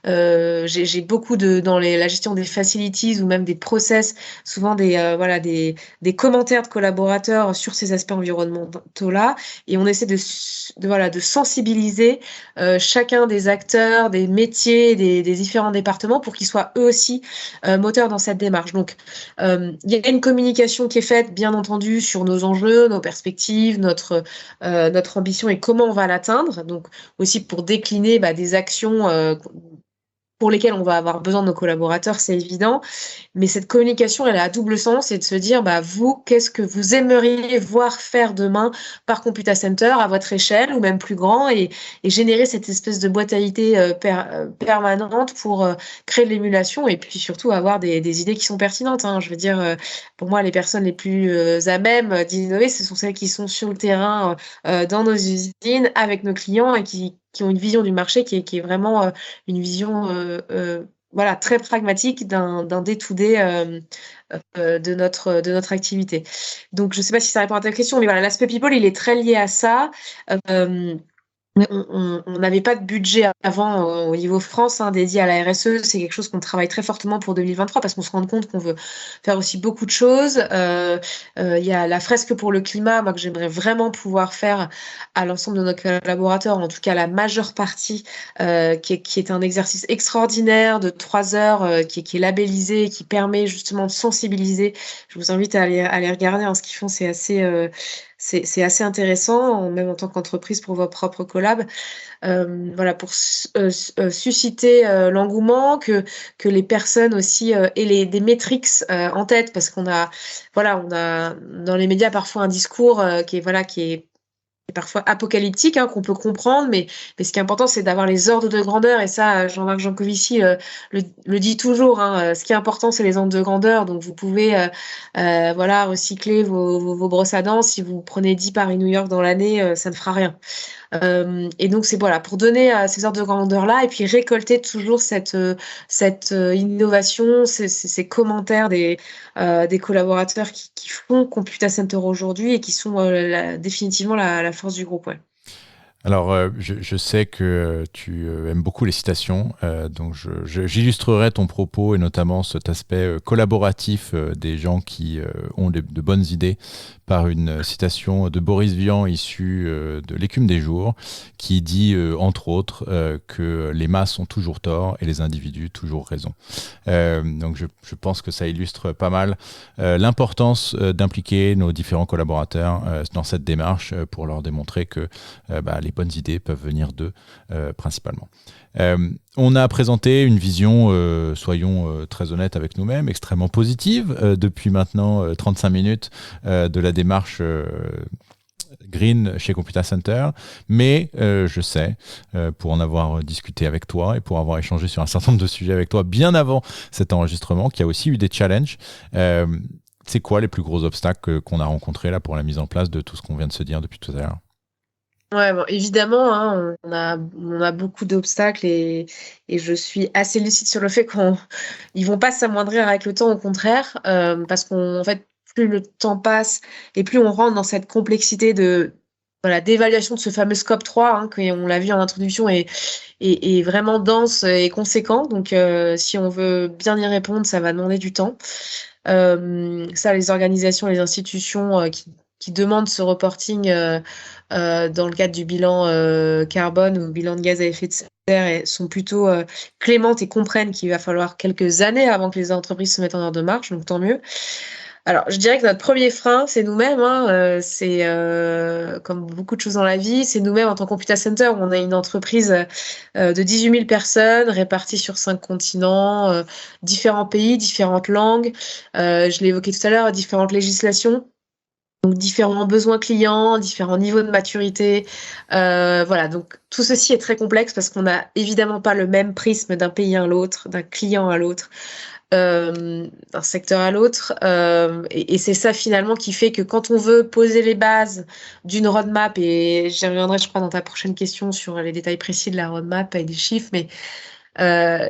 [SPEAKER 2] J'ai beaucoup dans la gestion des facilities ou même des process, souvent voilà, des commentaires de collaborateurs sur ces aspects environnementaux-là. Et on essaie voilà, de sensibiliser chacun des acteurs, des métiers, des différents départements pour qu'ils soient eux aussi moteurs dans cette démarche. Donc, il y a une communication qui est faite, bien entendu, sur nos enjeux, nos perspectives, notre ambition et comment on va l'atteindre. Donc, aussi pour décliner des actions pour lesquelles on va avoir besoin de nos collaborateurs, c'est évident. Mais cette communication, elle a à double sens, et de se dire, vous, qu'est-ce que vous aimeriez voir faire demain par Computa Center à votre échelle ou même plus grand, et générer cette espèce de boîte à idées permanente pour créer de l'émulation et puis surtout avoir des idées qui sont pertinentes. Hein. Je veux dire, pour moi, les personnes les plus à même d'innover, ce sont celles qui sont sur le terrain, dans nos usines, avec nos clients et qui ont une vision du marché qui est vraiment une vision voilà, très pragmatique d'un day-to-day de notre activité. Donc, je ne sais pas si ça répond à ta question, mais voilà, l'aspect people, il est très lié à ça. On n'avait pas de budget avant au niveau France dédié à la RSE. C'est quelque chose qu'on travaille très fortement pour 2023 parce qu'on se rend compte qu'on veut faire aussi beaucoup de choses. Il y a la fresque pour le climat, moi, que j'aimerais vraiment pouvoir faire à l'ensemble de nos collaborateurs, en tout cas la majeure partie, qui est un exercice extraordinaire de 3 heures, qui est labellisé et qui permet justement de sensibiliser. Je vous invite à aller regarder. Ce qu'ils font, c'est assez intéressant, même en tant qu'entreprise pour vos propres collabs. Voilà, pour susciter l'engouement, que les personnes aussi aient des métriques en tête, parce qu'on a dans les médias parfois un discours qui est parfois apocalyptique, qu'on peut comprendre, mais ce qui est important, c'est d'avoir les ordres de grandeur, et ça, Jean-Marc Jancovici le dit toujours, ce qui est important, c'est les ordres de grandeur, donc vous pouvez voilà, recycler vos brosses à dents, si vous prenez 10 Paris-New York dans l'année, ça ne fera rien. Et donc, c'est voilà, pour donner ces ordres de grandeur-là, et puis récolter toujours cette innovation, ces commentaires des collaborateurs qui font Computa Center aujourd'hui et qui sont définitivement la force du groupe. Ouais.
[SPEAKER 1] Alors, je sais que tu aimes beaucoup les citations, donc j'illustrerai ton propos et notamment cet aspect collaboratif des gens qui ont de bonnes idées par une citation de Boris Vian issue de L'écume des jours, qui dit entre autres que les masses ont toujours tort et les individus toujours raison. Donc je pense que ça illustre pas mal l'importance d'impliquer nos différents collaborateurs dans cette démarche pour leur démontrer que les bonnes idées peuvent venir d'eux principalement. On a présenté une vision, soyons très honnêtes avec nous-mêmes, extrêmement positive depuis maintenant 35 minutes de la démarche Green chez Computa Center, mais je sais, pour en avoir discuté avec toi et pour avoir échangé sur un certain nombre de sujets avec toi bien avant cet enregistrement, qu'il y a aussi eu des challenges. C'est quoi les plus gros obstacles qu'on a rencontrés là pour la mise en place de tout ce qu'on vient de se dire depuis tout à l'heure?
[SPEAKER 2] Ouais, bon, évidemment, on a beaucoup d'obstacles et je suis assez lucide sur le fait qu'ils vont pas s'amoindrir avec le temps, au contraire, parce qu'en fait, plus le temps passe et plus on rentre dans cette complexité d'évaluation de ce fameux scope 3, qu'on l'a vu en introduction, est vraiment dense et conséquent. Donc, si on veut bien y répondre, ça va demander du temps. Ça, les organisations, les institutions qui qui demandent ce reporting dans le cadre du bilan carbone ou bilan de gaz à effet de serre et sont plutôt clémentes et comprennent qu'il va falloir quelques années avant que les entreprises se mettent en ordre de marche, donc tant mieux. Alors, je dirais que notre premier frein, c'est nous-mêmes. Hein, c'est comme beaucoup de choses dans la vie, c'est nous-mêmes en tant que Computa Center. On a une entreprise de 18 000 personnes réparties sur 5 continents, différents pays, différentes langues. Je l'ai évoqué tout à l'heure, différentes législations. Donc, différents besoins clients, différents niveaux de maturité. Voilà, donc tout ceci est très complexe parce qu'on n'a évidemment pas le même prisme d'un pays à l'autre, d'un client à l'autre. D'un secteur à l'autre. Et c'est ça finalement qui fait que quand on veut poser les bases d'une roadmap, et j'y reviendrai je crois dans ta prochaine question sur les détails précis de la roadmap et des chiffres, mais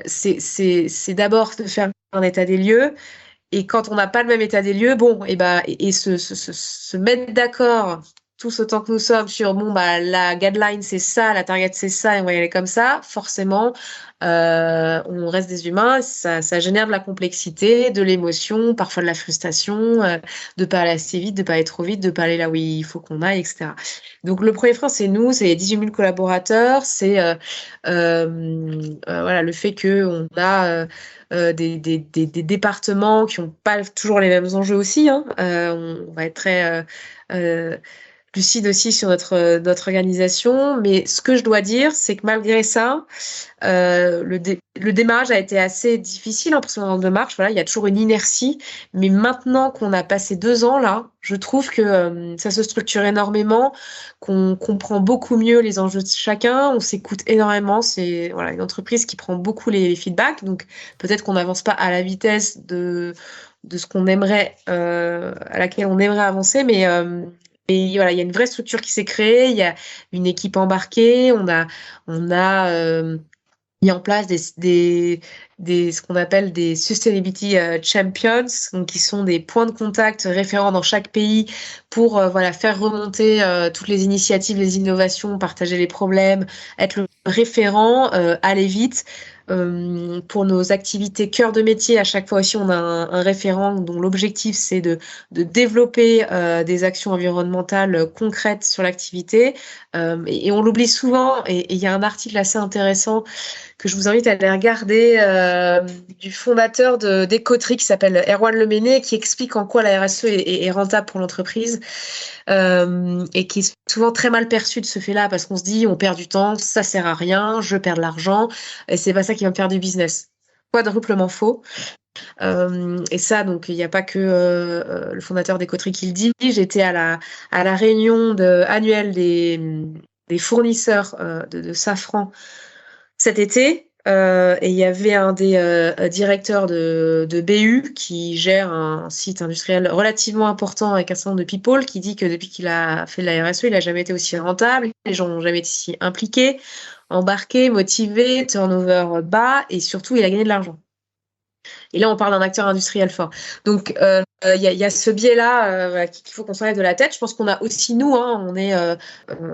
[SPEAKER 2] c'est d'abord de faire un état des lieux. Et quand on n'a pas le même état des lieux, bon, et se mettre d'accord tous autant que nous sommes sur bon bah la guideline c'est ça, la target c'est ça et on va y aller comme ça, forcément on reste des humains, ça génère de la complexité, de l'émotion, parfois de la frustration, de pas aller assez vite, de pas aller trop vite, de pas aller là où il faut qu'on aille, etc. Donc le premier frein c'est nous, c'est les 18 000 collaborateurs, c'est voilà le fait que on a des départements qui n'ont pas toujours les mêmes enjeux aussi. Hein. On va être très lucide aussi sur notre organisation. Mais ce que je dois dire, c'est que malgré ça, le démarrage a été assez difficile en prenant de marche. Voilà, il y a toujours une inertie. Mais maintenant qu'on a passé 2 ans là, je trouve que ça se structure énormément, qu'on comprend beaucoup mieux les enjeux de chacun, on s'écoute énormément. C'est voilà, une entreprise qui prend beaucoup les feedbacks. Donc peut-être qu'on n'avance pas à la vitesse de ce qu'on aimerait, à laquelle on aimerait avancer, mais voilà, il y a une vraie structure qui s'est créée, il y a une équipe embarquée, on a mis en place ce qu'on appelle des Sustainability Champions, donc qui sont des points de contact référents dans chaque pays pour voilà, faire remonter toutes les initiatives, les innovations, partager les problèmes, être le référent, aller vite. Pour nos activités cœur de métier, à chaque fois aussi, on a un référent dont l'objectif, c'est de développer des actions environnementales concrètes sur l'activité. Et on l'oublie souvent, et il y a un article assez intéressant que je vous invite à aller regarder du fondateur d'Ecotree qui s'appelle Erwan Leméné, qui explique en quoi la RSE est rentable pour l'entreprise et qui est souvent très mal perçu de ce fait-là parce qu'on se dit on perd du temps, ça sert à rien, je perds de l'argent et c'est pas ça qui va me faire du business. Quadruplement faux. Et ça, donc il n'y a pas que le fondateur d'Ecotree qui le dit. J'étais à la réunion annuelle des fournisseurs de safran cet été. Et il y avait un des directeurs de BU qui gère un site industriel relativement important avec un certain nombre de people qui dit que depuis qu'il a fait de la RSE, il n'a jamais été aussi rentable, les gens n'ont jamais été si impliqués, embarqués, motivés, turnover bas et surtout il a gagné de l'argent. Et là, on parle d'un acteur industriel fort. Donc, il y a ce biais-là voilà, qu'il faut qu'on s'enlève de la tête. Je pense qu'on a aussi, nous, hein,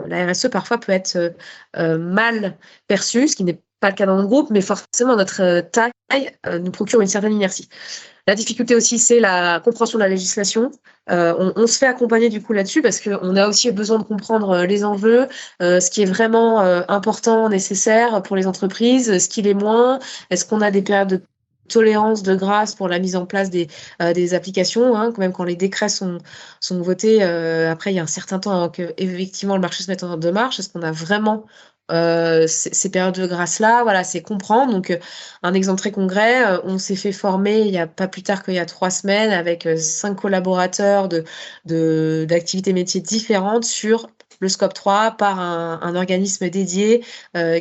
[SPEAKER 2] la RSE parfois peut être mal perçue, ce qui n'est pas le cas dans notre groupe, mais forcément, notre taille nous procure une certaine inertie. La difficulté aussi, c'est la compréhension de la législation. On se fait accompagner du coup là-dessus parce qu'on a aussi besoin de comprendre les enjeux, ce qui est vraiment important, nécessaire pour les entreprises, ce qui l'est moins. Est-ce qu'on a des périodes de tolérance, de grâce pour la mise en place des applications, hein, quand même quand les décrets sont votés, après il y a un certain temps avant que effectivement le marché se mette en ordre de marche. Est-ce qu'on a vraiment ces périodes de grâce-là, voilà, c'est comprendre. Donc, un exemple très concret, on s'est fait former il y a pas plus tard qu'il y a 3 semaines avec 5 collaborateurs d'activités métiers différentes sur le scope 3 par un organisme dédié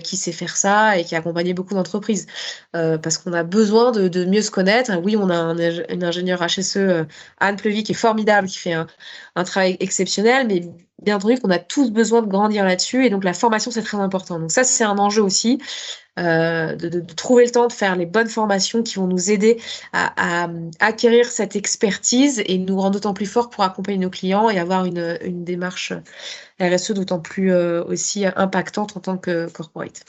[SPEAKER 2] qui sait faire ça et qui a accompagné beaucoup d'entreprises. Parce qu'on a besoin de mieux se connaître. Oui, on a une ingénieure HSE, Anne Plevy, qui est formidable, qui fait un travail exceptionnel, mais bien entendu qu'on a tous besoin de grandir là-dessus et donc la formation c'est très important. Donc ça c'est un enjeu aussi de trouver le temps de faire les bonnes formations qui vont nous aider à acquérir cette expertise et nous rendre d'autant plus forts pour accompagner nos clients et avoir une démarche RSE d'autant plus aussi impactante en tant que corporate.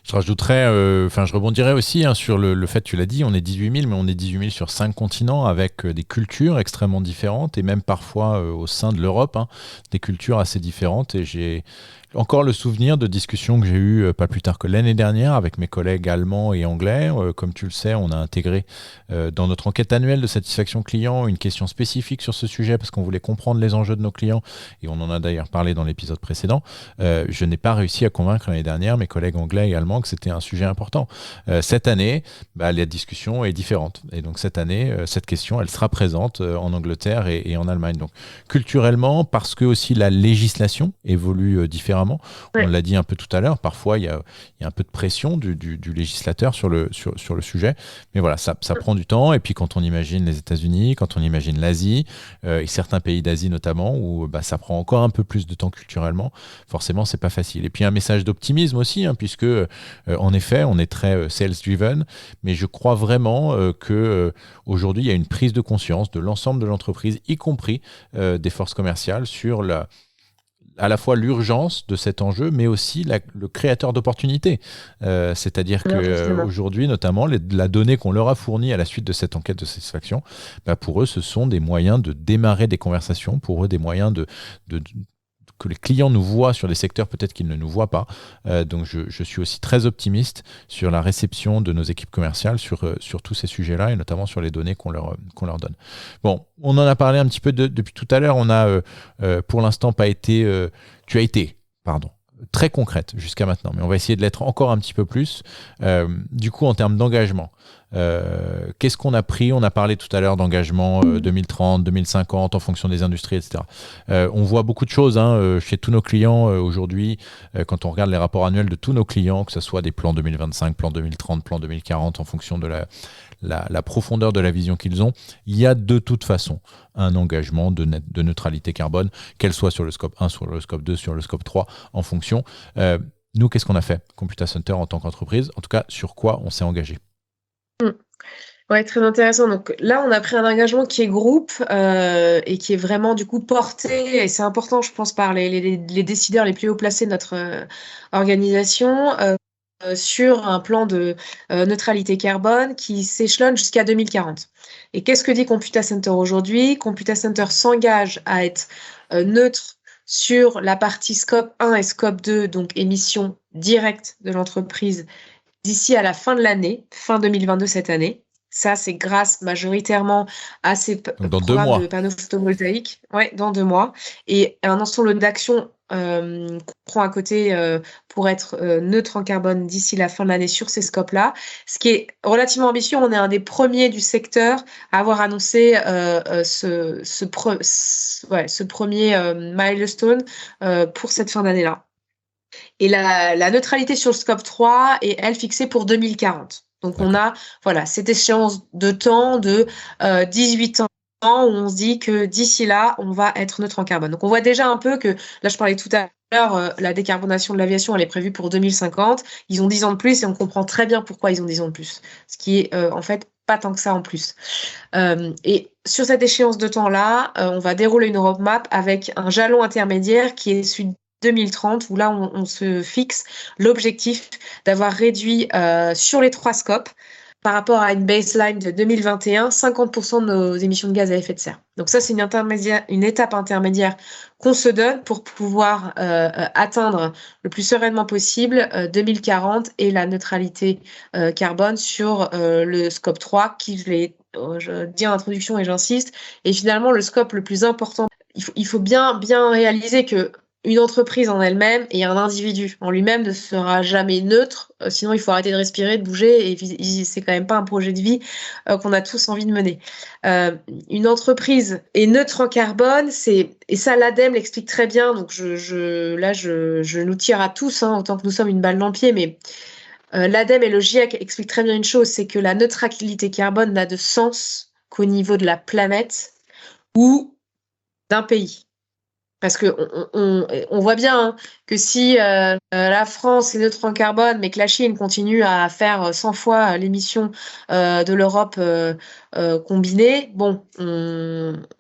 [SPEAKER 1] Je rajouterais, je rebondirais aussi sur le fait, tu l'as dit, on est 18 000, mais on est 18 000 sur 5 continents avec des cultures extrêmement différentes et même parfois au sein de l'Europe, des cultures assez différentes. Et j'ai encore le souvenir de discussions que j'ai eues pas plus tard que l'année dernière avec mes collègues allemands et anglais. Comme tu le sais, on a intégré dans notre enquête annuelle de satisfaction client une question spécifique sur ce sujet parce qu'on voulait comprendre les enjeux de nos clients et on en a d'ailleurs parlé dans l'épisode précédent. Je n'ai pas réussi à convaincre l'année dernière mes collègues anglais et allemands que c'était un sujet important. Cette année, la discussion est différente. Et donc cette année, cette question, elle sera présente en Angleterre et en Allemagne. Donc culturellement, parce que aussi la législation évolue différemment. On l'a dit un peu tout à l'heure, parfois il y a un peu de pression du législateur sur le sujet. Mais voilà, ça prend du temps. Et puis quand on imagine les États-Unis, quand on imagine l'Asie, et certains pays d'Asie notamment, où ça prend encore un peu plus de temps culturellement, forcément, c'est pas facile. Et puis un message d'optimisme aussi, puisque en effet, on est très sales-driven, mais je crois vraiment que aujourd'hui, il y a une prise de conscience de l'ensemble de l'entreprise, y compris des forces commerciales, sur à la fois l'urgence de cet enjeu, mais aussi le créateur d'opportunités. C'est-à-dire qu'aujourd'hui, notamment, la donnée qu'on leur a fournie à la suite de cette enquête de satisfaction, pour eux, ce sont des moyens de démarrer des conversations, pour eux, des moyens que les clients nous voient sur des secteurs peut-être qu'ils ne nous voient pas. Donc je suis aussi très optimiste sur la réception de nos équipes commerciales sur tous ces sujets-là et notamment sur les données qu'on leur donne. Bon, on en a parlé un petit peu depuis tout à l'heure. On a pour l'instant pas été... tu as été, pardon, très concrète jusqu'à maintenant, mais on va essayer de l'être encore un petit peu plus. Du coup, en termes d'engagement, qu'est-ce qu'on a pris? On a parlé tout à l'heure d'engagement 2030, 2050 en fonction des industries, etc. On voit beaucoup de choses chez tous nos clients aujourd'hui, quand on regarde les rapports annuels de tous nos clients, que ce soit des plans 2025, plans 2030, plans 2040 en fonction de la profondeur de la vision qu'ils ont, il y a de toute façon un engagement de neutralité carbone, qu'elle soit sur le scope 1, sur le scope 2, sur le scope 3, en fonction. Nous, qu'est-ce qu'on a fait, Computacenter, en tant qu'entreprise? En tout cas, sur quoi on s'est engagé?
[SPEAKER 2] Ouais, très intéressant. Donc là, on a pris un engagement qui est groupe et qui est vraiment du coup porté, et c'est important, je pense, par les décideurs les plus haut placés de notre organisation, sur un plan de neutralité carbone qui s'échelonne jusqu'à 2040. Et qu'est-ce que dit Computacenter aujourd'hui? Computacenter s'engage à être neutre sur la partie scope 1 et scope 2, donc émissions directes de l'entreprise, d'ici à la fin de l'année, fin 2022 cette année. Ça, c'est grâce majoritairement à ces programmes de panneaux photovoltaïques. Ouais, dans 2 mois. Et un ensemble d'actions qu'on prend à côté pour être neutre en carbone d'ici la fin de l'année sur ces scopes-là. Ce qui est relativement ambitieux. On est un des premiers du secteur à avoir annoncé ce premier milestone pour cette fin d'année-là. Et la neutralité sur le scope 3 est, elle, fixée pour 2040. Donc, on a cette échéance de temps de 18 ans où on se dit que d'ici là, on va être neutre en carbone. Donc, on voit déjà un peu que, là, je parlais tout à l'heure, la décarbonation de l'aviation, elle est prévue pour 2050. Ils ont 10 ans de plus et on comprend très bien pourquoi ils ont 10 ans de plus. Ce qui est, en fait, pas tant que ça en plus. Et sur cette échéance de temps-là, on va dérouler une roadmap avec un jalon intermédiaire qui est celui 2030, où là, on se fixe l'objectif d'avoir réduit sur les 3 scopes, par rapport à une baseline de 2021, 50% de nos émissions de gaz à effet de serre. Donc ça, c'est une étape intermédiaire qu'on se donne pour pouvoir atteindre le plus sereinement possible 2040 et la neutralité carbone sur le scope 3, qui, je dis en introduction et j'insiste, est finalement le scope le plus important. Il faut bien réaliser que une entreprise en elle-même et un individu en lui-même ne sera jamais neutre, sinon il faut arrêter de respirer, de bouger, et c'est quand même pas un projet de vie qu'on a tous envie de mener. Une entreprise est neutre en carbone, et ça l'ADEME l'explique très bien, donc je nous tire à tous, autant que nous sommes une balle dans le pied, mais l'ADEME et le GIEC expliquent très bien une chose, c'est que la neutralité carbone n'a de sens qu'au niveau de la planète ou d'un pays. Parce que on voit bien que si la France est neutre en carbone, mais que la Chine continue à faire 100 fois l'émission de l'Europe combinée,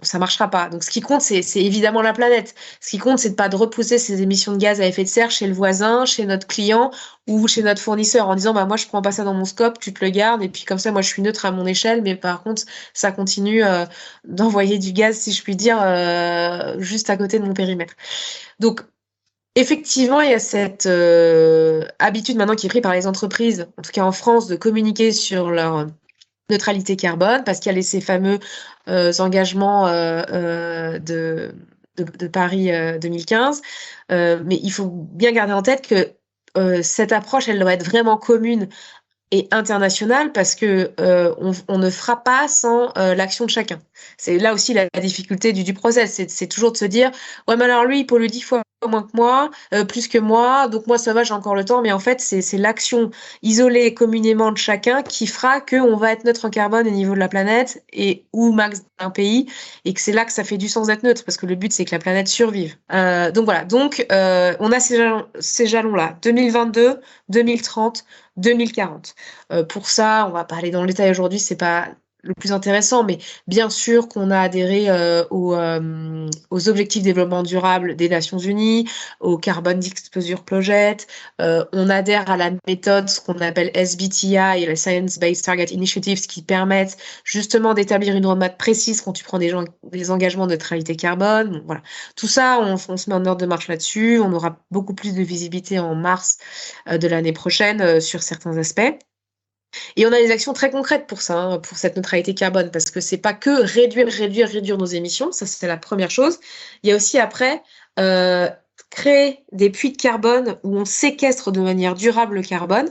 [SPEAKER 2] ça marchera pas. Donc ce qui compte, c'est évidemment la planète. Ce qui compte, c'est de pas de repousser ces émissions de gaz à effet de serre chez le voisin, chez notre client ou chez notre fournisseur en disant, bah, moi, je prends pas ça dans mon scope, tu te le gardes, et puis comme ça, moi, je suis neutre à mon échelle, mais par contre, ça continue d'envoyer du gaz, si je puis dire, juste à côté de mon périmètre. Donc, effectivement, il y a cette habitude maintenant qui est prise par les entreprises, en tout cas en France, de communiquer sur leur neutralité carbone, parce qu'il y a ces fameux engagements de Paris 2015. Mais il faut bien garder en tête que cette approche, elle doit être vraiment commune et internationale parce que on ne fera pas sans l'action de chacun. C'est là aussi la difficulté du process, c'est toujours de se dire ouais mais alors lui il pollue 10 fois moins que moi, plus que moi, donc moi ça va j'ai encore le temps, mais en fait c'est l'action isolée communément de chacun qui fera que on va être neutre en carbone au niveau de la planète et ou max d'un pays et que c'est là que ça fait du sens d'être neutre parce que le but c'est que la planète survive. Donc voilà, donc on a ces jalons là 2022, 2030, 2040. Pour ça, on va pas aller dans le détail aujourd'hui, c'est pas le plus intéressant, mais bien sûr qu'on a adhéré aux objectifs de développement durable des Nations Unies, au Carbon Disclosure Project, on adhère à la méthode, ce qu'on appelle SBTI et le Science Based Target Initiatives, qui permettent justement d'établir une roadmap précise quand tu prends des engagements de neutralité carbone. Bon, voilà. Tout ça, on se met en ordre de marche là-dessus, on aura beaucoup plus de visibilité en mars de l'année prochaine sur certains aspects. Et on a des actions très concrètes pour ça, hein, pour cette neutralité carbone, parce que c'est pas que réduire nos émissions, ça c'est la première chose. Il y a aussi après créer des puits de carbone où on séquestre de manière durable le carbone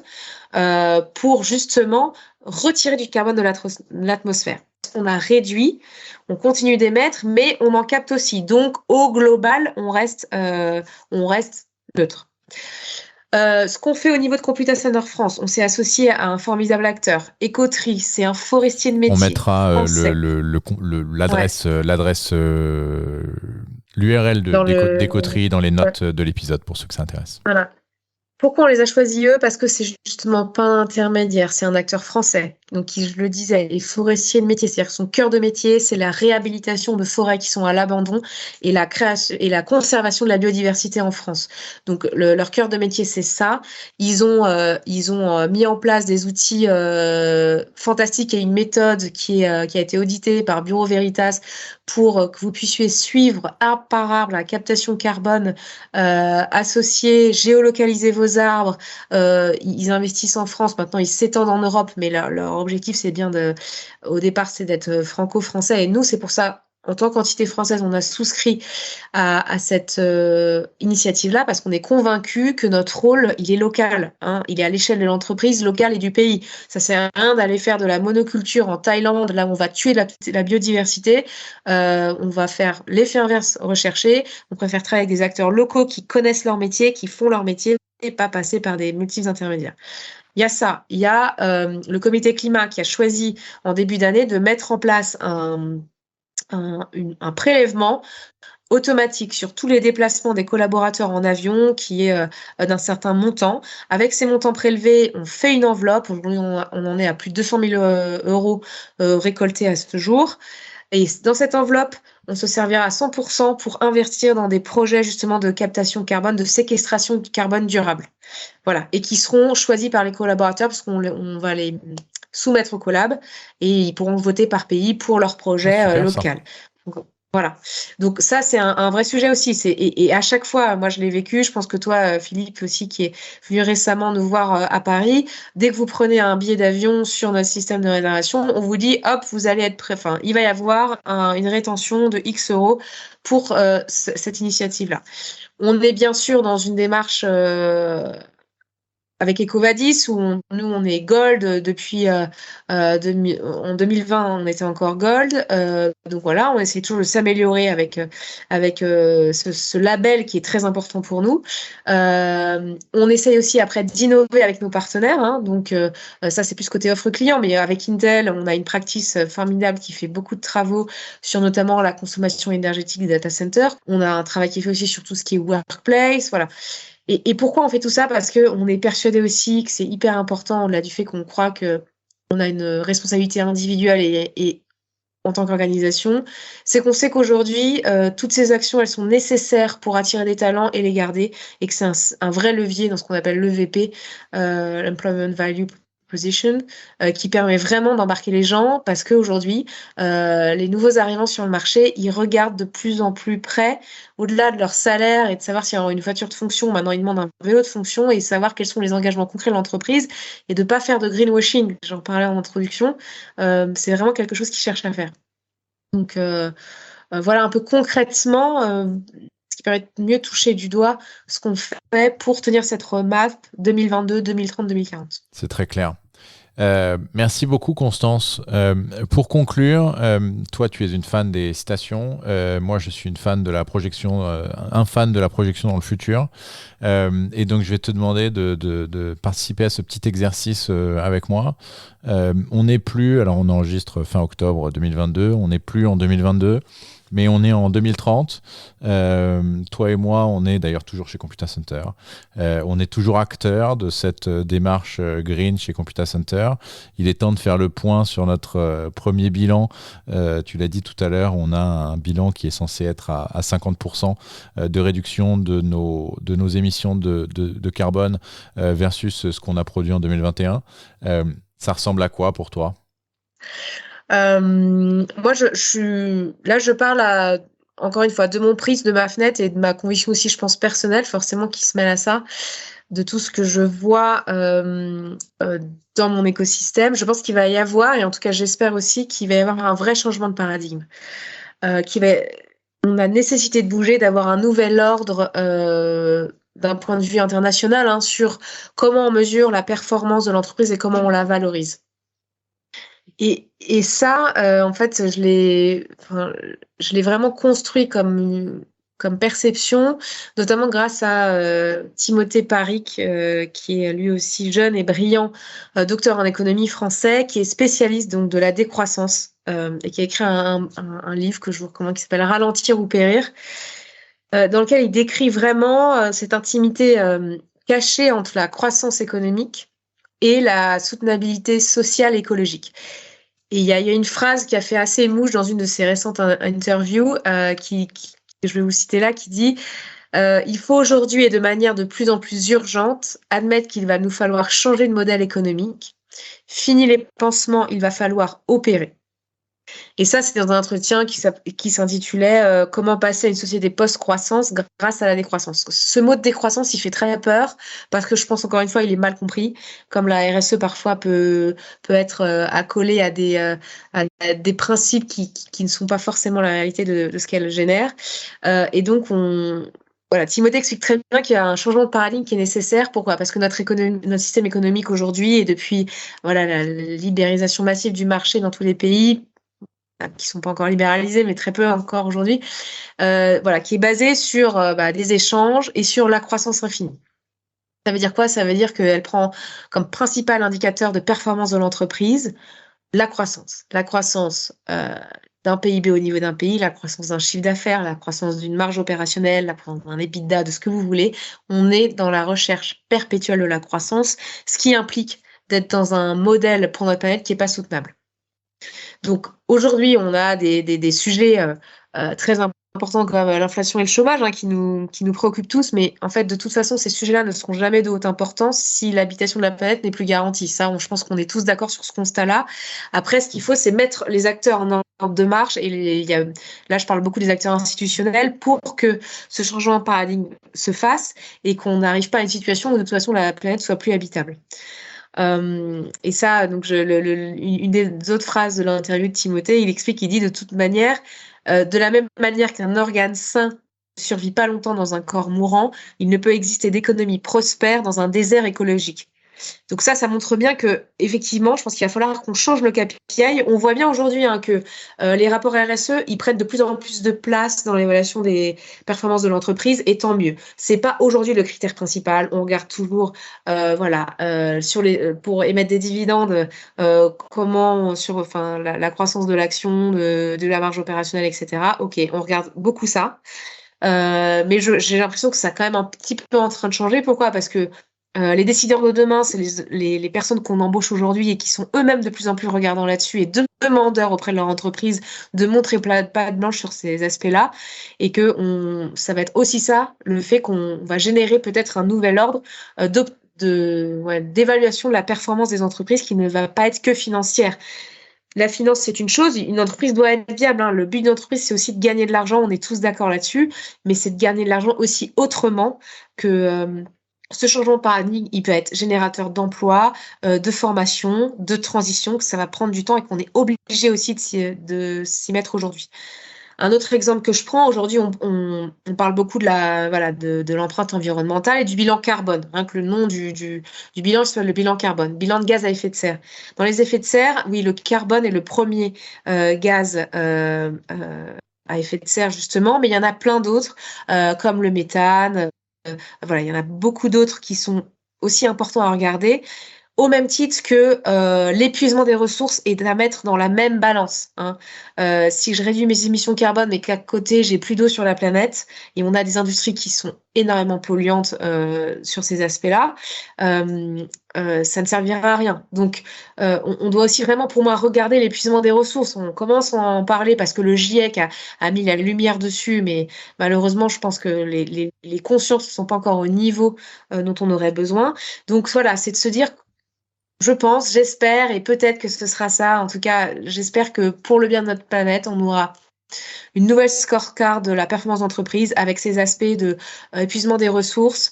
[SPEAKER 2] pour justement retirer du carbone de l'atmosphère. On a réduit, on continue d'émettre, mais on en capte aussi. Donc au global, on reste neutre. Ce qu'on fait au niveau de Computa Center France, on s'est associé à un formidable acteur. Ecotree, c'est un forestier de métier.
[SPEAKER 1] On mettra
[SPEAKER 2] français.
[SPEAKER 1] l'adresse, l'URL d'Ecotree dans les notes de l'épisode pour ceux que ça intéresse.
[SPEAKER 2] Voilà. Pourquoi on les a choisis eux? Parce que c'est justement pas un intermédiaire, c'est un acteur français. Donc, qui, je le disais, est forestier de métier, c'est-à-dire que son cœur de métier, c'est la réhabilitation de forêts qui sont à l'abandon et la création et la conservation de la biodiversité en France. Donc, leur cœur de métier, c'est ça. Ils ont mis en place des outils fantastiques et une méthode qui a été auditée par Bureau Veritas pour que vous puissiez suivre arbre par arbre la captation carbone associée, géolocaliser vos arbres. Ils investissent en France, maintenant ils s'étendent en Europe, mais leur objectif c'est bien au départ c'est d'être franco-français et nous c'est pour ça en tant qu'entité française, on a souscrit à cette initiative-là parce qu'on est convaincu que notre rôle, il est local. Hein, il est à l'échelle de l'entreprise locale et du pays. Ça sert à rien d'aller faire de la monoculture en Thaïlande, là où on va tuer la biodiversité. On va faire l'effet inverse recherché. On préfère travailler avec des acteurs locaux qui connaissent leur métier, qui font leur métier et pas passer par des multiples intermédiaires. Il y a ça. Il y a le comité climat qui a choisi en début d'année de mettre en place un prélèvement automatique sur tous les déplacements des collaborateurs en avion qui est d'un certain montant. Avec ces montants prélevés, on fait une enveloppe. On en est à plus de 200 000 euros récoltés à ce jour. Et dans cette enveloppe, on se servira à 100% pour investir dans des projets justement de captation de carbone, de séquestration de carbone durable. Voilà. Et qui seront choisis par les collaborateurs parce qu'on va les soumettre au collab et ils pourront voter par pays pour leur projet local. Donc, voilà. Donc ça, c'est un vrai sujet aussi. Et à chaque fois, moi je l'ai vécu, je pense que toi, Philippe aussi, qui est venu récemment nous voir à Paris, dès que vous prenez un billet d'avion sur notre système de réservation, on vous dit, hop, vous allez être prêt. Enfin, il va y avoir une rétention de X euros pour cette initiative-là. On est bien sûr dans une démarche avec EcoVadis, où nous, on est Gold depuis en 2020, on était encore Gold. Donc voilà, on essaie toujours de s'améliorer avec ce label qui est très important pour nous. On essaye aussi après d'innover avec nos partenaires. Hein, donc ça, c'est plus côté offre client, mais avec Intel, on a une practice formidable qui fait beaucoup de travaux sur notamment la consommation énergétique des data centers. On a un travail qui est fait aussi sur tout ce qui est workplace. Voilà. Et pourquoi on fait tout ça? Parce qu'on est persuadé aussi que c'est hyper important, au-delà du fait qu'on croit qu'on a une responsabilité individuelle et en tant qu'organisation, c'est qu'on sait qu'aujourd'hui, toutes ces actions, elles sont nécessaires pour attirer des talents et les garder, et que c'est un vrai levier dans ce qu'on appelle l'EVP, l'Employment Value Proposition, qui permet vraiment d'embarquer les gens, parce qu'aujourd'hui, les nouveaux arrivants sur le marché, ils regardent de plus en plus près, au-delà de leur salaire et de savoir s'il y a une voiture de fonction. Maintenant, ils demandent un vélo de fonction et savoir quels sont les engagements concrets de l'entreprise et de ne pas faire de greenwashing. J'en parlais en introduction. C'est vraiment quelque chose qu'ils cherchent à faire. Donc, voilà un peu concrètement ce qui permet de mieux toucher du doigt ce qu'on fait pour tenir cette roadmap 2022, 2030, 2040.
[SPEAKER 1] C'est très clair. Merci beaucoup, Constance. Pour conclure, toi, tu es une fan des stations. Moi, je suis une fan de la projection, un fan de la projection dans le futur. Et donc, je vais te demander de participer à ce petit exercice avec moi. On n'est plus, alors on enregistre fin octobre 2022, on n'est plus en 2022. Mais on est en 2030. Toi et moi, on est d'ailleurs toujours chez Computa Center. On est toujours acteurs de cette démarche green chez Computa Center. Il est temps de faire le point sur notre premier bilan. Tu l'as dit tout à l'heure, on a un bilan qui est censé être à 50% de réduction de nos émissions de carbone versus ce qu'on a produit en 2021. Ça ressemble à quoi pour toi ?
[SPEAKER 2] Moi, je parle encore une fois de mon prisme, de ma fenêtre et de ma conviction aussi, je pense, personnelle, forcément, qui se mêle à ça, de tout ce que je vois dans mon écosystème. Je pense qu'il va y avoir, et en tout cas, j'espère aussi qu'il va y avoir un vrai changement de paradigme. On a nécessité de bouger, d'avoir un nouvel ordre d'un point de vue international sur comment on mesure la performance de l'entreprise et comment on la valorise. Et ça, en fait, je l'ai vraiment construit comme perception, notamment grâce à Timothée Paric, qui est lui aussi jeune et brillant, docteur en économie français, qui est spécialiste donc de la décroissance et qui a écrit un livre que je vous recommande qui s'appelle Ralentir ou périr, dans lequel il décrit vraiment cette intimité cachée entre la croissance économique et la soutenabilité sociale et écologique. Et il y a une phrase qui a fait assez mouche dans une de ses récentes interviews, que je vais vous citer là, qui dit « Il faut aujourd'hui et de manière de plus en plus urgente admettre qu'il va nous falloir changer de modèle économique. Fini les pansements, il va falloir opérer. » Et ça, c'était dans un entretien qui s'intitulait « Comment passer à une société post-croissance grâce à la décroissance ». Ce mot de décroissance, il fait très peur parce que je pense, encore une fois, il est mal compris, comme la RSE parfois peut être accolée à des principes qui ne sont pas forcément la réalité de ce qu'elle génère. Et donc, voilà, Timothée explique très bien qu'il y a un changement de paradigme qui est nécessaire. Pourquoi ? Parce que notre système économique aujourd'hui, et depuis la libéralisation massive du marché dans tous les pays, qui sont pas encore libéralisés, mais très peu encore aujourd'hui, qui est basé sur des échanges et sur la croissance infinie. Ça veut dire quoi ? Ça veut dire qu'elle prend comme principal indicateur de performance de l'entreprise la croissance. La croissance d'un PIB au niveau d'un pays, la croissance d'un chiffre d'affaires, la croissance d'une marge opérationnelle, la croissance d'un EBITDA, de ce que vous voulez. On est dans la recherche perpétuelle de la croissance, ce qui implique d'être dans un modèle pour notre planète qui n'est pas soutenable. Donc aujourd'hui, on a des sujets très importants comme l'inflation et le chômage qui nous préoccupent tous, mais en fait, de toute façon, ces sujets-là ne seront jamais de haute importance si l'habitation de la planète n'est plus garantie. Ça, je pense qu'on est tous d'accord sur ce constat-là. Après, ce qu'il faut, c'est mettre les acteurs en ordre de marche, et là, je parle beaucoup des acteurs institutionnels, pour que ce changement de paradigme se fasse et qu'on n'arrive pas à une situation où, de toute façon, la planète soit plus habitable. Et ça, donc une des autres phrases de l'interview de Timothée, il explique, il dit de toute manière, de la même manière qu'un organe sain ne survit pas longtemps dans un corps mourant, il ne peut exister d'économie prospère dans un désert écologique. Donc ça montre bien que, effectivement, je pense qu'il va falloir qu'on change le KPI. On voit bien aujourd'hui que les rapports RSE, ils prennent de plus en plus de place dans l'évaluation des performances de l'entreprise, et tant mieux. C'est pas aujourd'hui le critère principal. On regarde toujours, pour émettre des dividendes, comment la croissance de l'action, de la marge opérationnelle, etc. Ok, on regarde beaucoup ça. Mais j'ai l'impression que ça quand même un petit peu en train de changer. Pourquoi ? Parce que Les décideurs de demain, c'est les personnes qu'on embauche aujourd'hui et qui sont eux-mêmes de plus en plus regardants là-dessus et demandeurs auprès de leur entreprise de montrer patte blanche sur ces aspects-là. Et ça va être aussi ça, le fait qu'on va générer peut-être un nouvel ordre d'évaluation de la performance des entreprises qui ne va pas être que financière. La finance, c'est une chose. Une entreprise doit être viable, hein. Le but d'une entreprise, c'est aussi de gagner de l'argent. On est tous d'accord là-dessus. Mais c'est de gagner de l'argent aussi autrement que ce changement de paradigme. Il peut être générateur d'emplois, de formation, de transition, que ça va prendre du temps et qu'on est obligé aussi de s'y mettre aujourd'hui. Un autre exemple que je prends, aujourd'hui, on parle beaucoup de l'empreinte environnementale et du bilan carbone. Hein, que le nom du bilan s'appelle le bilan carbone, bilan de gaz à effet de serre. Dans les effets de serre, oui, le carbone est le premier gaz à effet de serre, justement, mais il y en a plein d'autres, comme le méthane. Il y en a beaucoup d'autres qui sont aussi importants à regarder. Au même titre que l'épuisement des ressources est à mettre dans la même balance. Hein. Si je réduis mes émissions carbone, mais qu'à côté, j'ai plus d'eau sur la planète, et on a des industries qui sont énormément polluantes sur ces aspects-là, ça ne servira à rien. Donc, on doit aussi vraiment, pour moi, regarder l'épuisement des ressources. On commence à en parler parce que le GIEC a mis la lumière dessus, mais malheureusement, je pense que les consciences ne sont pas encore au niveau dont on aurait besoin. Donc voilà, c'est de se dire, je pense, j'espère, et peut-être que ce sera ça. En tout cas, j'espère que pour le bien de notre planète, on aura une nouvelle scorecard de la performance d'entreprise avec ces aspects de épuisement des ressources,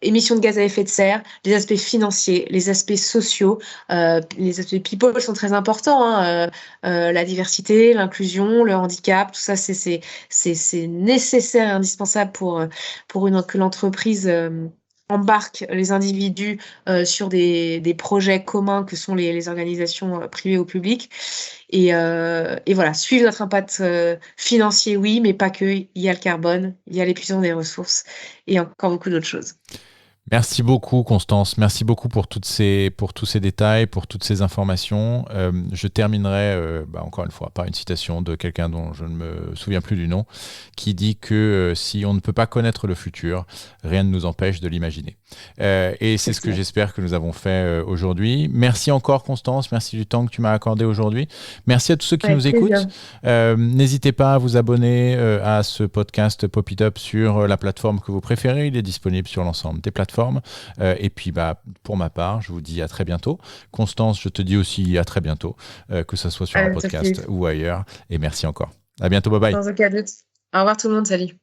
[SPEAKER 2] émissions de gaz à effet de serre, les aspects financiers, les aspects sociaux, les aspects people sont très importants. Hein, la diversité, l'inclusion, le handicap, tout ça, c'est nécessaire et indispensable que l'entreprise embarque les individus sur des projets communs que sont les organisations privées ou publiques. Et voilà, suivre notre impact financier, oui, mais pas que. Il y a le carbone, il y a l'épuisement des ressources et encore beaucoup d'autres choses.
[SPEAKER 1] Merci beaucoup, Constance. Merci beaucoup pour tous ces détails, pour toutes ces informations. Je terminerai, encore une fois, par une citation de quelqu'un dont je ne me souviens plus du nom, qui dit que si on ne peut pas connaître le futur, rien ne nous empêche de l'imaginer. Et c'est ce que j'espère que nous avons fait aujourd'hui. Merci encore, Constance. Merci du temps que tu m'as accordé aujourd'hui. Merci à tous ceux qui nous écoutent. N'hésitez pas à vous abonner à ce podcast Pop It Up sur la plateforme que vous préférez. Il est disponible sur l'ensemble des plateformes. Et puis, pour ma part, je vous dis à très bientôt. Constance, je te dis aussi à très bientôt, que ce soit sur un podcast ou ailleurs. Et merci encore. À bientôt. Bye bye.
[SPEAKER 2] Sans aucun doute. Au revoir tout le monde. Salut.